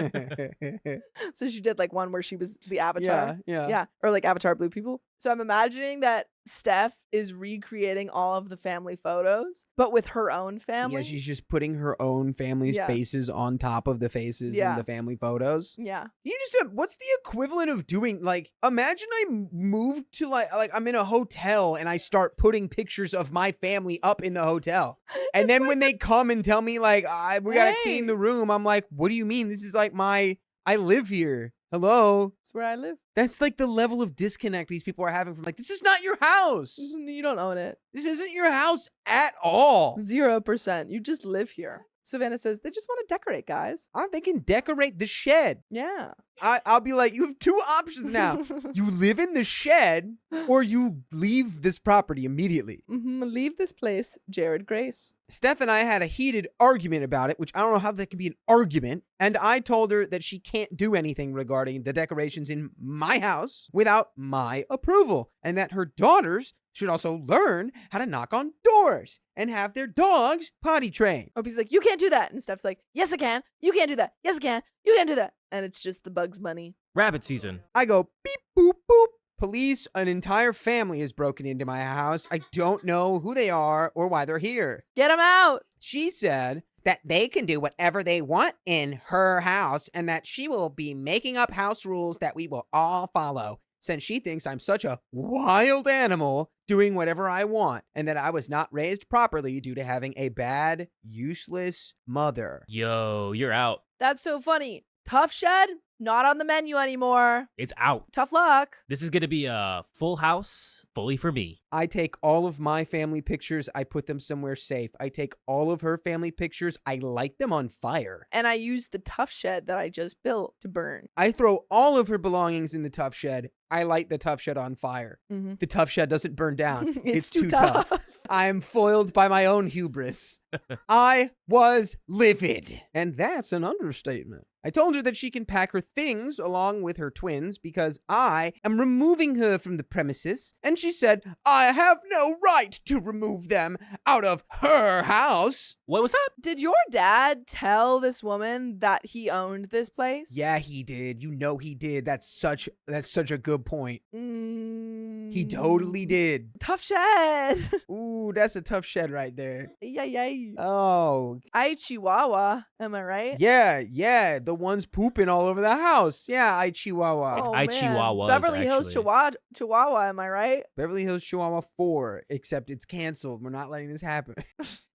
So she did like one where she was the avatar. Yeah. Or like Avatar Blue People. So I'm imagining that Steph is recreating all of the family photos, but with her own family. Yeah, she's just putting her own family's Yeah. faces on top of the faces Yeah. in the family photos. Yeah. You just, what's the equivalent of doing, like, imagine I moved to, like I'm in a hotel and I start putting pictures of my family up in the hotel. And then when they come and tell me, like, we gotta clean Hey. the room, I'm like, what do you mean? This is like I live here. Hello? It's where I live. That's like the level of disconnect these people are having from like, this is not your house. You don't own it. This isn't your house at all. 0%. You just live here. Savannah says they just want to decorate, guys. They can decorate the shed. Yeah. I'll be like, you have two options now. You live in the shed or you leave this property immediately. Leave this place, Jared Grace. Steph and I had a heated argument about it, which I don't know how that can be an argument. And I told her that she can't do anything regarding the decorations in my house without my approval, and that her daughters should also learn how to knock on doors and have their dogs potty trained. Opie's like, you can't do that. And Steph's like, yes, I can. You can't do that. Yes, I can. You can't do that. And it's just the Bugs Bunny. Rabbit season. I go, beep, boop, boop. Police, an entire family has broken into my house. I don't know who they are or why they're here. Get them out. She said that they can do whatever they want in her house and that she will be making up house rules that we will all follow, since she thinks I'm such a wild animal doing whatever I want, and that I was not raised properly due to having a bad, useless mother. Yo, you're out. That's so funny. Tough Shed, not on the menu anymore. It's out. Tough luck. This is going to be a full house, fully for me. I take all of my family pictures, I put them somewhere safe. I take all of her family pictures, I light them on fire. And I use the Tough Shed that I just built to burn. I throw all of her belongings in the Tough Shed. I light the Tough Shed on fire. The Tough Shed doesn't burn down. It's too too tough. I am foiled by my own hubris. I was livid. And that's an understatement. I told her that she can pack her things along with her twins because I am removing her from the premises. And she said, I have no right to remove them out of her house. What was that? Did your dad tell this woman that he owned this place? Yeah, he did. You know he did. That's such a good point. He totally did. Tough Shed. Ooh, that's a tough shed right there. Yay. Oh. I Chihuahua. Am I right? Yeah. The ones pooping all over the house. Yeah, I Chihuahua. It's Oh, I man. Chihuahuas, Beverly Hills actually. Chihuahua. Am I right? Beverly Hills Chihuahua 4, except it's canceled. We're not letting this happen.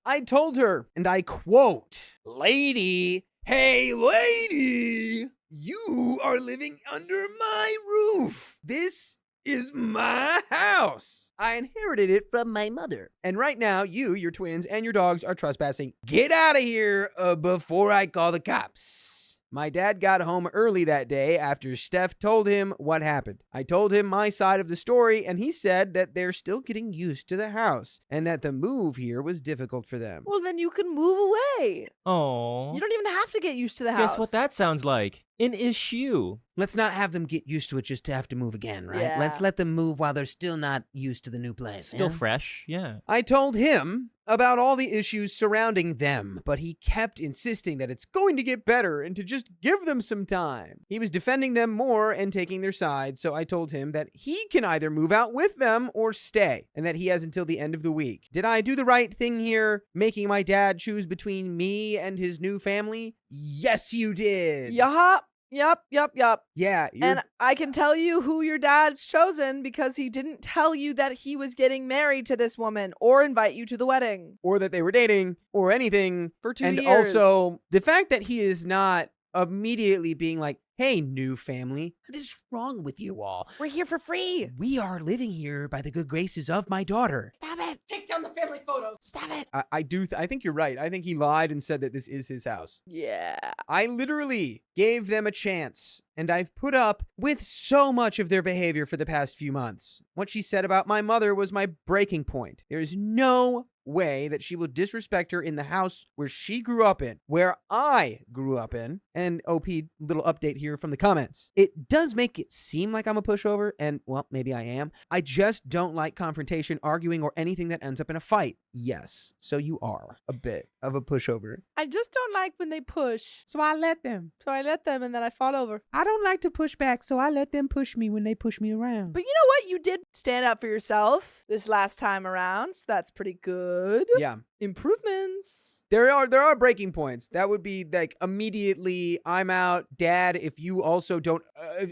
I told her, and I quote, Lady, hey lady, you are living under my roof. This is my house. I inherited it from my mother. And right now, you, your twins, and your dogs are trespassing. Get out of here before I call the cops. My dad got home early that day after Steph told him what happened. I told him my side of the story, and he said that they're still getting used to the house and that the move here was difficult for them. Well, then you can move away. Oh. You don't even have to get used to the house. Guess what that sounds like? An issue. Let's not have them get used to it just to have to move again, right? Yeah. Let's let them move while they're still not used to the new place. Still yeah? fresh, yeah. I told him about all the issues surrounding them, but he kept insisting that it's going to get better and to just give them some time. He was defending them more and taking their side, so I told him that he can either move out with them or stay, and that he has until the end of the week. Did I do the right thing here, making my dad choose between me and his new family? Yes, you did. Yup. Yeah. And I can tell you who your dad's chosen because he didn't tell you that he was getting married to this woman or invite you to the wedding. Or that they were dating or anything. For 2 and years. Also, the fact that he is not immediately being like, hey, new family, what is wrong with you all? We're here for free. We are living here by the good graces of my daughter. Stop it. Take down the family photos. Stop it. I think you're right. I think he lied and said that this is his house. Yeah. I literally gave them a chance, and I've put up with so much of their behavior for the past few months. What she said about my mother was my breaking point. There is no way that she will disrespect her in the house where she grew up in, where I grew up in. And OP, little update here from the comments. It does make it seem like I'm a pushover, and well, maybe I am. I just don't like confrontation, arguing, or anything that ends up in a fight. Yes, so you are a bit of a pushover. I just don't like when they push. So I let them. So I let them and then I fall over. I don't like to push back, so I let them push me when they push me around. But you know what? You did stand up for yourself this last time around. So that's pretty good. Yeah. Improvements. There are breaking points. That would be like immediately, I'm out. Dad, if you also don't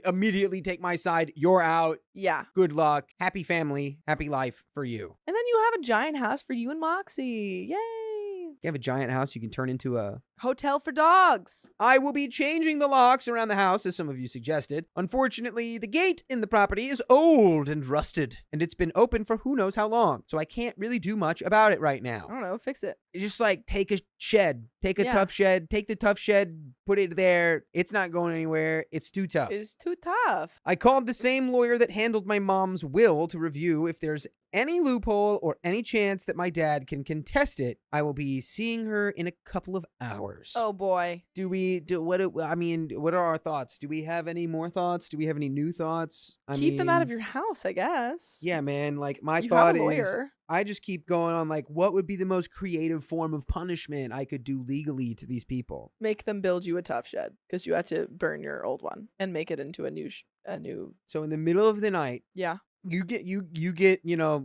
immediately take my side, you're out. Yeah. Good luck. Happy family. Happy life for you. And then you have a giant house for you and Moxie. Yay. You have a giant house you can turn into a... Hotel for dogs. I will be changing the locks around the house, as some of you suggested. Unfortunately, the gate in the property is old and rusted, and it's been open for who knows how long, so I can't really do much about it right I now. don't know. Fix it. You just like take a shed, take a Yeah. tough shed, take the tough shed, put it there. It's not going anywhere. It's too tough. It's too tough. I called the same lawyer that handled my mom's will to review if there's any loophole or any chance that my dad can contest it. I will be seeing her in a couple of hours. Oh boy. What are our thoughts? Do we have any more thoughts? Do we have any new thoughts? Keep them out of your house, I guess. Yeah, man, like my You thought have a is lawyer. I just keep going on like what would be the most creative form of punishment I could do legally to these people. Make them build you a tough shed because you had to burn your old one and make it into a new So in the middle of the night, Yeah, you get,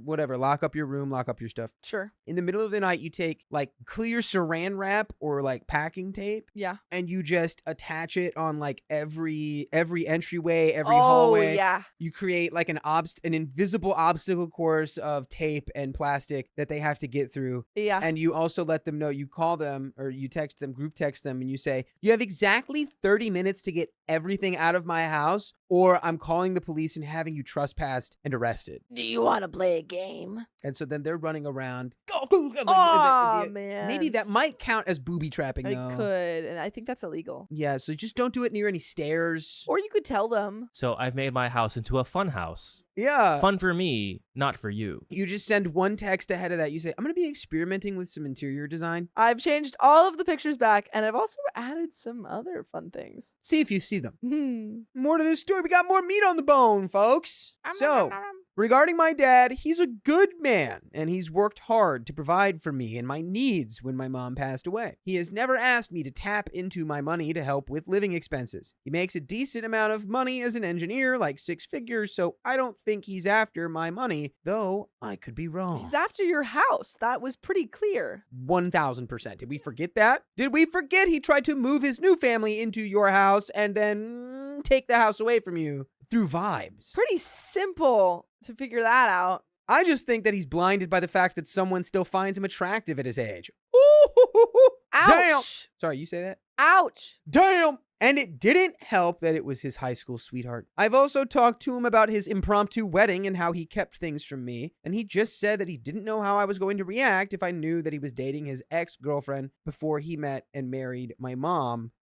whatever, lock up your room, lock up your stuff. sure. In the middle of the night, you take like clear saran wrap or like packing tape Yeah. and you just attach it on like every entryway, every Oh, hallway. yeah. You create like an invisible obstacle course of tape and plastic that they have to get through. Yeah. And you also let them know, you call them or you text them, group text them, and you say, you have exactly 30 minutes to get everything out of my house, or I'm calling the police and having you trespassed and arrested. Do you want to play a game? And so then they're running around. Oh, man. Maybe that might count as booby trapping, It though. could, and I think that's illegal. Yeah, so just don't do it near any stairs. Or you could tell them. So I've made my house into a fun house. Yeah. Fun for me, not for you. You just send one text ahead of that. You say, I'm going to be experimenting with some interior design. I've changed all of the pictures back, and I've also added some other fun things. See if you see them. Hmm. More to this story. We got more meat on the bone, folks. So, regarding my dad, he's a good man, and he's worked hard to provide for me and my needs when my mom passed away. He has never asked me to tap into my money to help with living expenses. He makes a decent amount of money as an engineer, like 6 figures, so I don't think he's after my money, though I could be wrong. He's after your house. That was pretty clear. 1000%. Did we forget that? Did we forget he tried to move his new family into your house and then take the house away from you through vibes? Pretty simple to figure that out. I just think that he's blinded by the fact that someone still finds him attractive at his age. Ooh, damn. Ouch. Sorry, you say that? Ouch. Damn. And it didn't help that it was his high school sweetheart. I've also talked to him about his impromptu wedding and how he kept things from me. And he just said that he didn't know how I was going to react if I knew that he was dating his ex-girlfriend before he met and married my mom.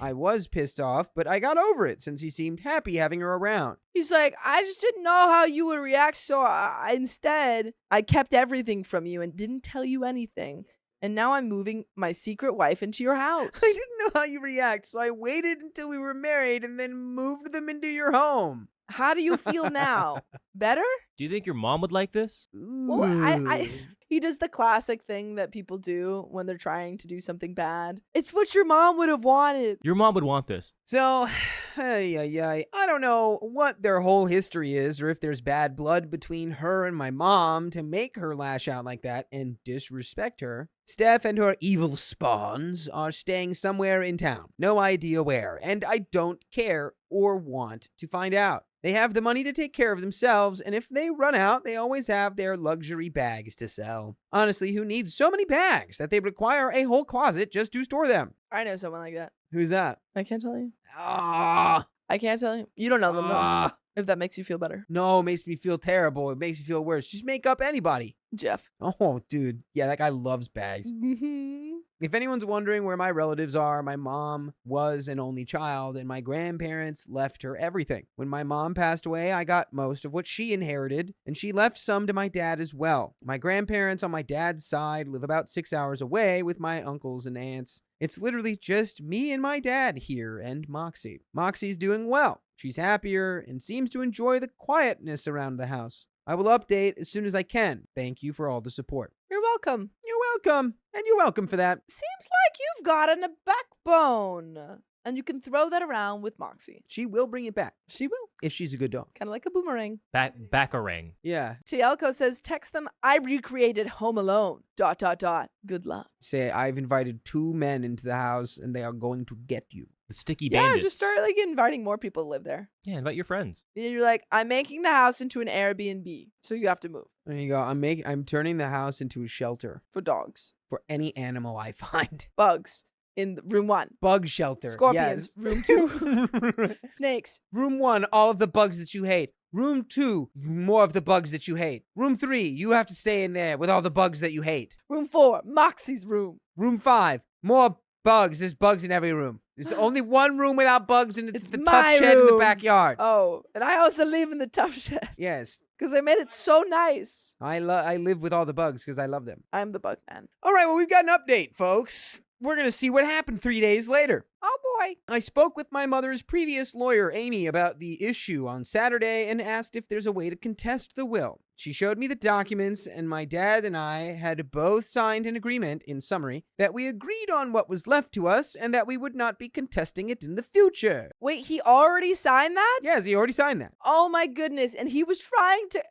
I was pissed off, but I got over it since he seemed happy having her around. He's like, I just didn't know how you would react, so instead, I kept everything from you and didn't tell you anything. And now I'm moving my secret wife into your house. I didn't know how you react, so I waited until we were married and then moved them into your home. How do you feel now? Better? Do you think your mom would like this? Well, he does the classic thing that people do when they're trying to do something bad. It's what your mom would have wanted. Your mom would want this. So, I don't know what their whole history is or if there's bad blood between her and my mom to make her lash out like that and disrespect her. Steph and her evil spawns are staying somewhere in town. No idea where, and I don't care or want to find out. They have the money to take care of themselves, and if they run out, they always have their luxury bags to sell. Honestly, who needs so many bags that they require a whole closet just to store them? I know someone like that. Who's that? I can't tell you. Ah. I can't tell you. You don't know them, though. Ah. If that makes you feel better. No, it makes me feel terrible. It makes me feel worse. Just make up anybody. Jeff. Oh, dude. Yeah, that guy loves bags. If anyone's wondering where my relatives are, my mom was an only child, and my grandparents left her everything. When my mom passed away, I got most of what she inherited, and she left some to my dad as well. My grandparents on my dad's side live about 6 hours away with my uncles and aunts. It's literally just me and my dad here and Moxie. Moxie's doing well. She's happier and seems to enjoy the quietness around the house. I will update as soon as I can. Thank you for all the support. You're welcome. You're welcome. And you're welcome for that. Seems like you've gotten a backbone. And you can throw that around with Moxie. She will bring it back She will. if she's a good dog. Kind of like a boomerang. Backarang. Yeah. Tielko says, text them, I recreated Home Alone. ... Good luck. Say, I've invited 2 men into the house and they are going to get you. The sticky Yeah, bandits. just start like inviting more people to live there. Yeah, invite your friends. And you're like, I'm making the house into an Airbnb, so you have to move There you go. I'm turning the house into a shelter for dogs, for any animal I find. bugs in room 1, Bug shelter. scorpions, Yes. room 2, snakes. Room 1, all of the bugs that you hate. Room 2, more of the bugs that you hate. Room 3, you have to stay in there with all the bugs that you hate. Room 4, Moxie's room. Room 5, more bugs. There's bugs in every room. There's only one room without bugs, and it's the my tough shed in the room. backyard. Oh, and I also live in the tough shed Yes. because I made it so nice. I live with all the bugs because I love them. I'm the bug man. All right, well, we've got an update, folks. We're going to see what happened 3 days later. Oh boy. I spoke with my mother's previous lawyer, Amy, about the issue on Saturday and asked if there's a way to contest the will. She showed me the documents, and my dad and I had both signed an agreement, in summary, that we agreed on what was left to us and that we would not be contesting it in the future. Wait, he already signed that? Yes, he already signed that. Oh my goodness. And he was trying to.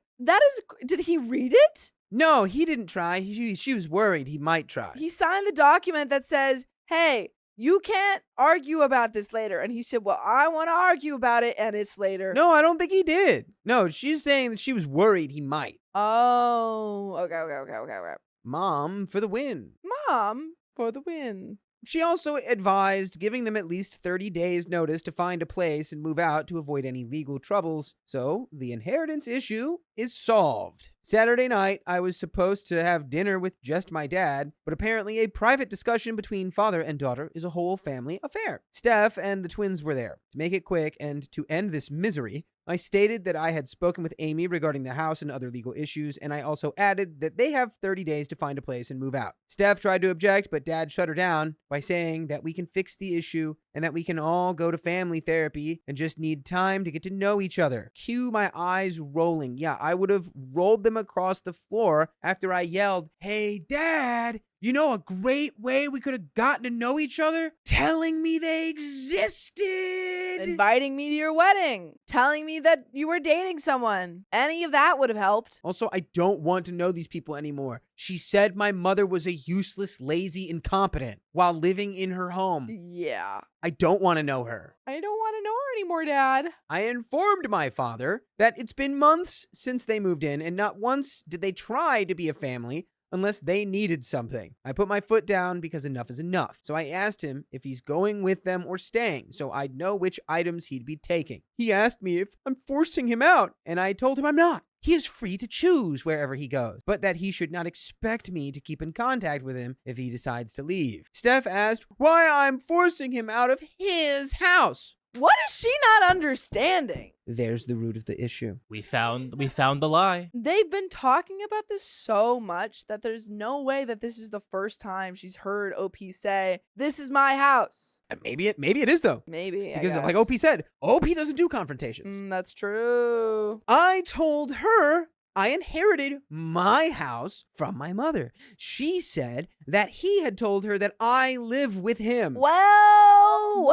Did he read it? No, he didn't try. She was worried he might try. He signed the document that says, hey, you can't argue about this later. And he said, well, I want to argue about it, and it's later. No, I don't think he did. No, she's saying that she was worried he might. Oh, okay. Mom for the win. Mom for the win. She also advised giving them at least 30 days' notice to find a place and move out to avoid any legal troubles. So the inheritance issue is solved. Saturday night, I was supposed to have dinner with just my dad, but apparently a private discussion between father and daughter is a whole family affair. Steph and the twins were there. To make it quick and to end this misery, I stated that I had spoken with Amy regarding the house and other legal issues, and I also added that they have 30 days to find a place and move out. Steph tried to object, but Dad shut her down by saying that we can fix the issue and that we can all go to family therapy and just need time to get to know each other. Cue my eyes rolling. Yeah, I would have rolled them across the floor after I yelled, "Hey, Dad! You know a great way we could have gotten to know each other? Telling me they existed! Inviting me to your wedding. Telling me that you were dating someone. Any of that would have helped. Also, I don't want to know these people anymore. She said my mother was a useless, lazy, incompetent while living in her home. Yeah. I don't want to know her. I don't want to know her anymore, Dad. I informed my father that it's been months since they moved in, and not once did they try to be a family unless they needed something. I put my foot down because enough is enough. So I asked him if he's going with them or staying, so I'd know which items he'd be taking. He asked me if I'm forcing him out, and I told him I'm not. He is free to choose wherever he goes, but that he should not expect me to keep in contact with him if he decides to leave. Steph asked why I'm forcing him out of his house. What is she not understanding? There's the root of the issue. We found the lie. They've been talking about this so much that there's no way that this is the first time she's heard OP say, "This is my house." Maybe it is though. Maybe, Because I like guess. OP said, OP doesn't do confrontations. That's true. I told her I inherited my house from my mother. She said that he had told her that I live with him. Well.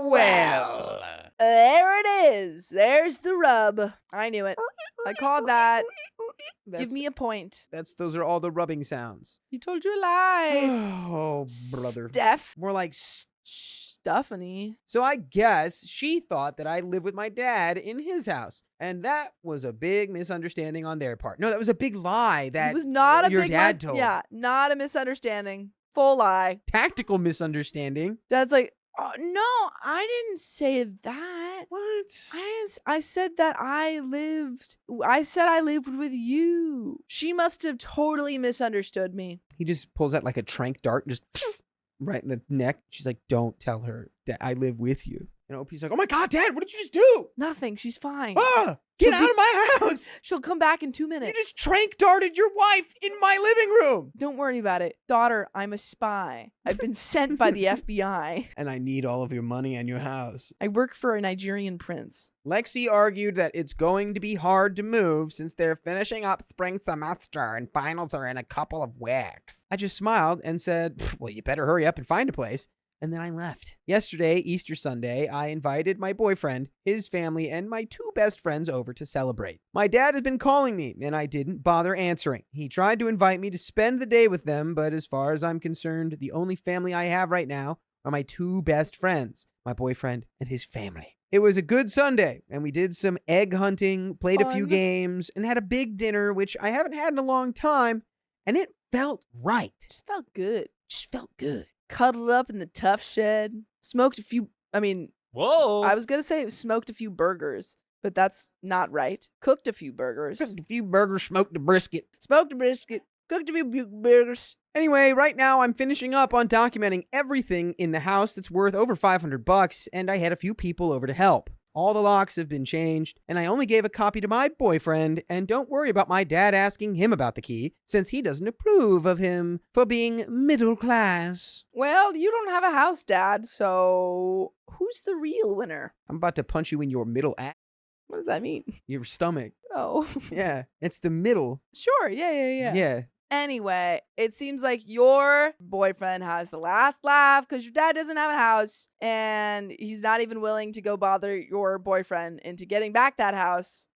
Well. There it is. There's the rub. I knew it. I called that. Give me a point. Those are all the rubbing sounds. He told you a lie. Oh, brother. Steph. More like Stephanie. So I guess she thought that I live with my dad in his house. And that was a big misunderstanding on their part. No, that was a big lie that It was not a your big dad told. Yeah, not a misunderstanding. Full lie. Tactical misunderstanding. Dad's like, oh, no, I didn't say that. What? I said that I said I lived with you. She must have totally misunderstood me. He just pulls out like a trank dart and just right in the neck. She's like, don't tell her that I live with you. And OP's like, oh my God, Dad, what did you just do? Nothing. She's fine. Ah, get out of my house. She'll come back in 2 minutes. You just trank darted your wife in my living room. Don't worry about it. Daughter, I'm a spy. I've been sent by the FBI. And I need all of your money and your house. I work for a Nigerian prince. Lexi argued that it's going to be hard to move since they're finishing up spring semester and finals are in a couple of weeks. I just smiled and said, well, you better hurry up and find a place. And then I left. Yesterday, Easter Sunday, I invited my boyfriend, his family, and my 2 best friends over to celebrate. My dad has been calling me, and I didn't bother answering. He tried to invite me to spend the day with them, but as far as I'm concerned, the only family I have right now are my two best friends, my boyfriend and his family. It was a good Sunday, and we did some egg hunting, played a few Fun. games, and had a big dinner, which I haven't had in a long time, and it felt right. Just felt good. Just felt good. Cuddled up in the tough shed. Smoked a few, Whoa. I was going to say smoked a few burgers, but that's not right. Cooked a few burgers. Cooked a few burgers, smoked a brisket. Smoked a brisket. Cooked a few burgers. Anyway, right now I'm finishing up on documenting everything in the house that's worth over $500, and I had a few people over to help. All the locks have been changed, and I only gave a copy to my boyfriend, and don't worry about my dad asking him about the key, since he doesn't approve of him for being middle class. Well, you don't have a house, Dad, so who's the real winner? I'm about to punch you in your middle What does that mean? your stomach. Oh, Yeah, it's the middle. sure. Yeah. Yeah. Anyway, it seems like your boyfriend has the last laugh because your dad doesn't have a house and he's not even willing to go bother your boyfriend into getting back that house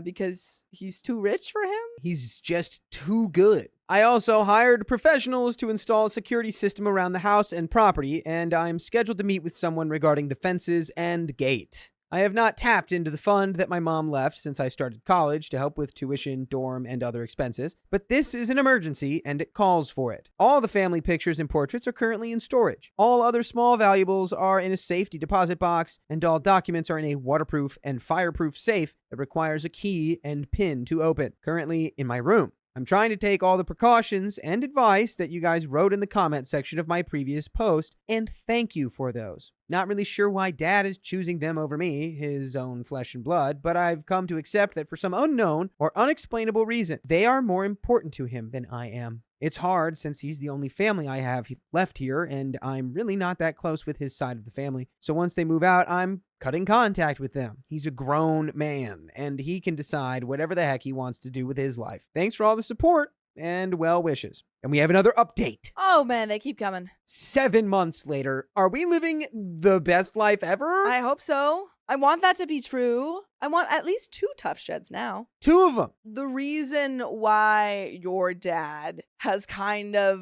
because he's too rich for him. He's just too good. I also hired professionals to install a security system around the house and property, and I'm scheduled to meet with someone regarding the fences and gate. I have not tapped into the fund that my mom left since I started college to help with tuition, dorm, and other expenses, but this is an emergency and it calls for it. All the family pictures and portraits are currently in storage. All other small valuables are in a safety deposit box, and all documents are in a waterproof and fireproof safe that requires a key and pin to open, currently in my room. I'm trying to take all the precautions and advice that you guys wrote in the comment section of my previous post, and thank you for those. Not really sure why Dad is choosing them over me, his own flesh and blood, but I've come to accept that for some unknown or unexplainable reason, they are more important to him than I am. It's hard since he's the only family I have left here, and I'm really not that close with his side of the family. So once they move out, I'm cutting contact with them. He's a grown man, and he can decide whatever the heck he wants to do with his life. Thanks for all the support and well wishes. And we have another update. Oh man, they keep coming. 7 months later, are we living the best life ever? I hope so. I want that to be true. I want at least 2 tough sheds now. 2 of them. The reason why your dad has kind of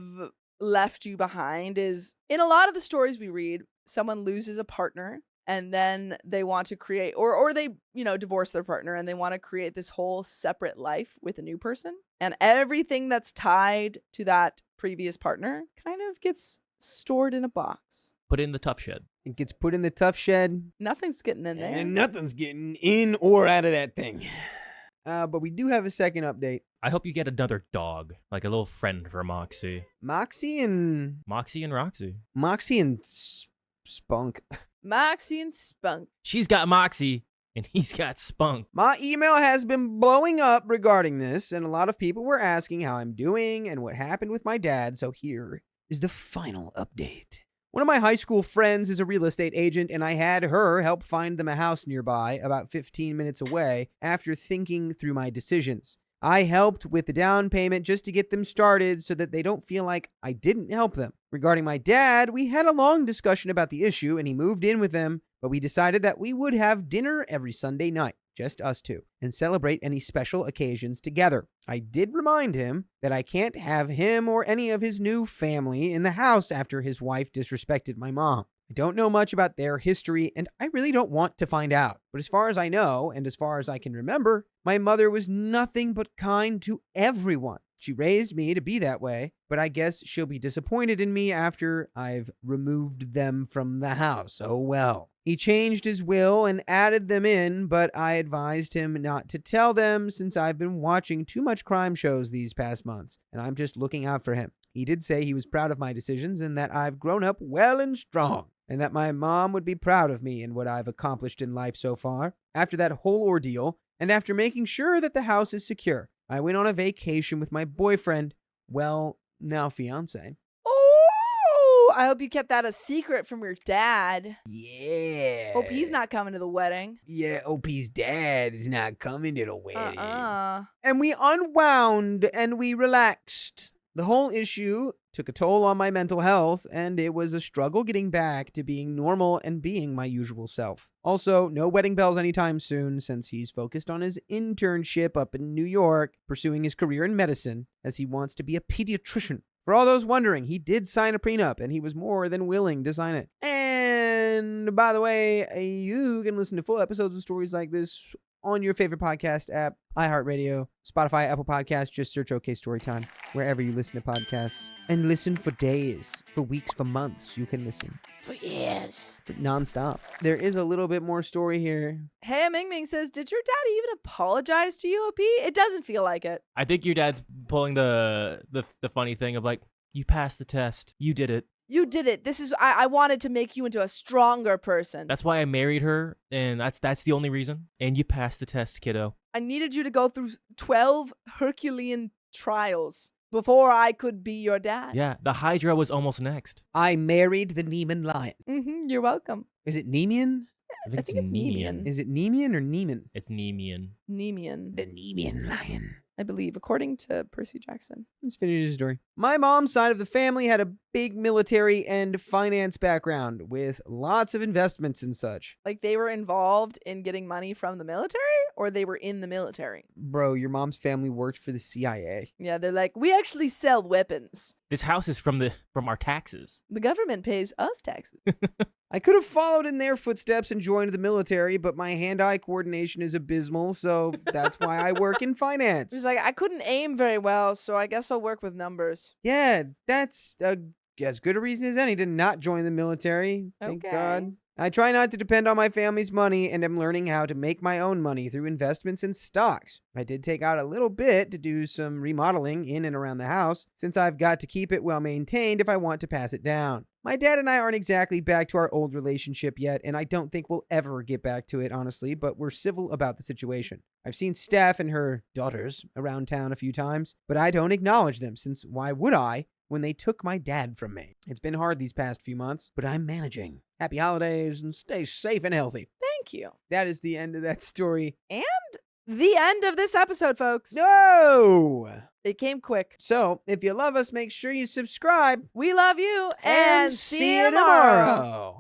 left you behind is in a lot of the stories we read, someone loses a partner and then they want to create or they, divorce their partner and they want to create this whole separate life with a new person. And everything that's tied to that previous partner kind of gets stored in a box. Put in the tough shed. It gets put in the tough shed. Nothing's getting in there. And nothing's getting in or out of that thing. But we do have a second update. I hope you get another dog, like a little friend for Moxie. Moxie and Roxy. Spunk. Moxie and Spunk. She's got Moxie, and he's got Spunk. My email has been blowing up regarding this, and a lot of people were asking how I'm doing and what happened with my dad, so here is the final update. One of my high school friends is a real estate agent, and I had her help find them a house nearby, about 15 minutes away, after thinking through my decisions. I helped with the down payment just to get them started so that they don't feel like I didn't help them. Regarding my dad, we had a long discussion about the issue, and he moved in with them, but we decided that we would have dinner every Sunday night, just us two, and celebrate any special occasions together. I did remind him that I can't have him or any of his new family in the house after his wife disrespected my mom. I don't know much about their history, and I really don't want to find out. But as far as I know, and as far as I can remember, my mother was nothing but kind to everyone. She raised me to be that way, but I guess she'll be disappointed in me after I've removed them from the house. Oh well. He changed his will and added them in, but I advised him not to tell them since I've been watching too much crime shows these past months, and I'm just looking out for him. He did say he was proud of my decisions and that I've grown up well and strong, and that my mom would be proud of me and what I've accomplished in life so far. After that whole ordeal, and after making sure that the house is secure, I went on a vacation with my boyfriend, well, now fiance. Oh, I hope you kept that a secret from your dad. Yeah. Hope he's not coming to the wedding. Yeah, OP's dad is not coming to the wedding. And we unwound and we relaxed. The whole issue took a toll on my mental health, and it was a struggle getting back to being normal and being my usual self. Also, no wedding bells anytime soon, since he's focused on his internship up in New York, pursuing his career in medicine, as he wants to be a pediatrician For all those wondering, he did sign a prenup, and he was more than willing to sign it. And by the way, you can listen to full episodes of stories like this on your favorite podcast app, iHeartRadio, Spotify, Apple Podcasts. Just search OK Storytime wherever you listen to podcasts. And listen for days, for weeks, for months. You can listen. For years. For nonstop. There is a little bit more story here. Hey, Ming Ming says, did your dad even apologize to you, OP? It doesn't feel like it. I think your dad's pulling the funny thing of like, you passed the test. You did it. You did it. This is, I wanted to make you into a stronger person. That's why I married her, and that's the only reason. And you passed the test, kiddo. I needed you to go through 12 Herculean trials before I could be your dad. Yeah, the Hydra was almost next. I married the Neiman lion. You're welcome. Is it Nemean? I think I think it's Nemean. Is it Nemean or Neiman? It's Nemean. Nemean, The Nemean lion. I believe, according to Percy Jackson. Let's finish the story. My mom's side of the family had a big military and finance background with lots of investments and such. Like they were involved in getting money from the military, or they were in the military? Bro, your mom's family worked for the CIA. Yeah, they're like, we actually sell weapons. This house is from our taxes. The government pays us taxes. I could have followed in their footsteps and joined the military, but my hand-eye coordination is abysmal, so that's why I work in finance. She's like, I couldn't aim very well, so I guess I'll work with numbers. Yeah, that's as good a reason as any to not join the military. Thank Okay. God. I try not to depend on my family's money and am learning how to make my own money through investments in stocks. I did take out a little bit to do some remodeling in and around the house, since I've got to keep it well maintained if I want to pass it down. My dad and I aren't exactly back to our old relationship yet, and I don't think we'll ever get back to it, honestly, but we're civil about the situation. I've seen Steph and her daughters around town a few times, but I don't acknowledge them, since why would I when they took my dad from me? It's been hard these past few months, but I'm managing. Happy holidays and stay safe and healthy. Thank you. That is the end of that story. And the end of this episode, folks. No! It came quick. So, if you love us, make sure you subscribe. We love you, and see you tomorrow. tomorrow.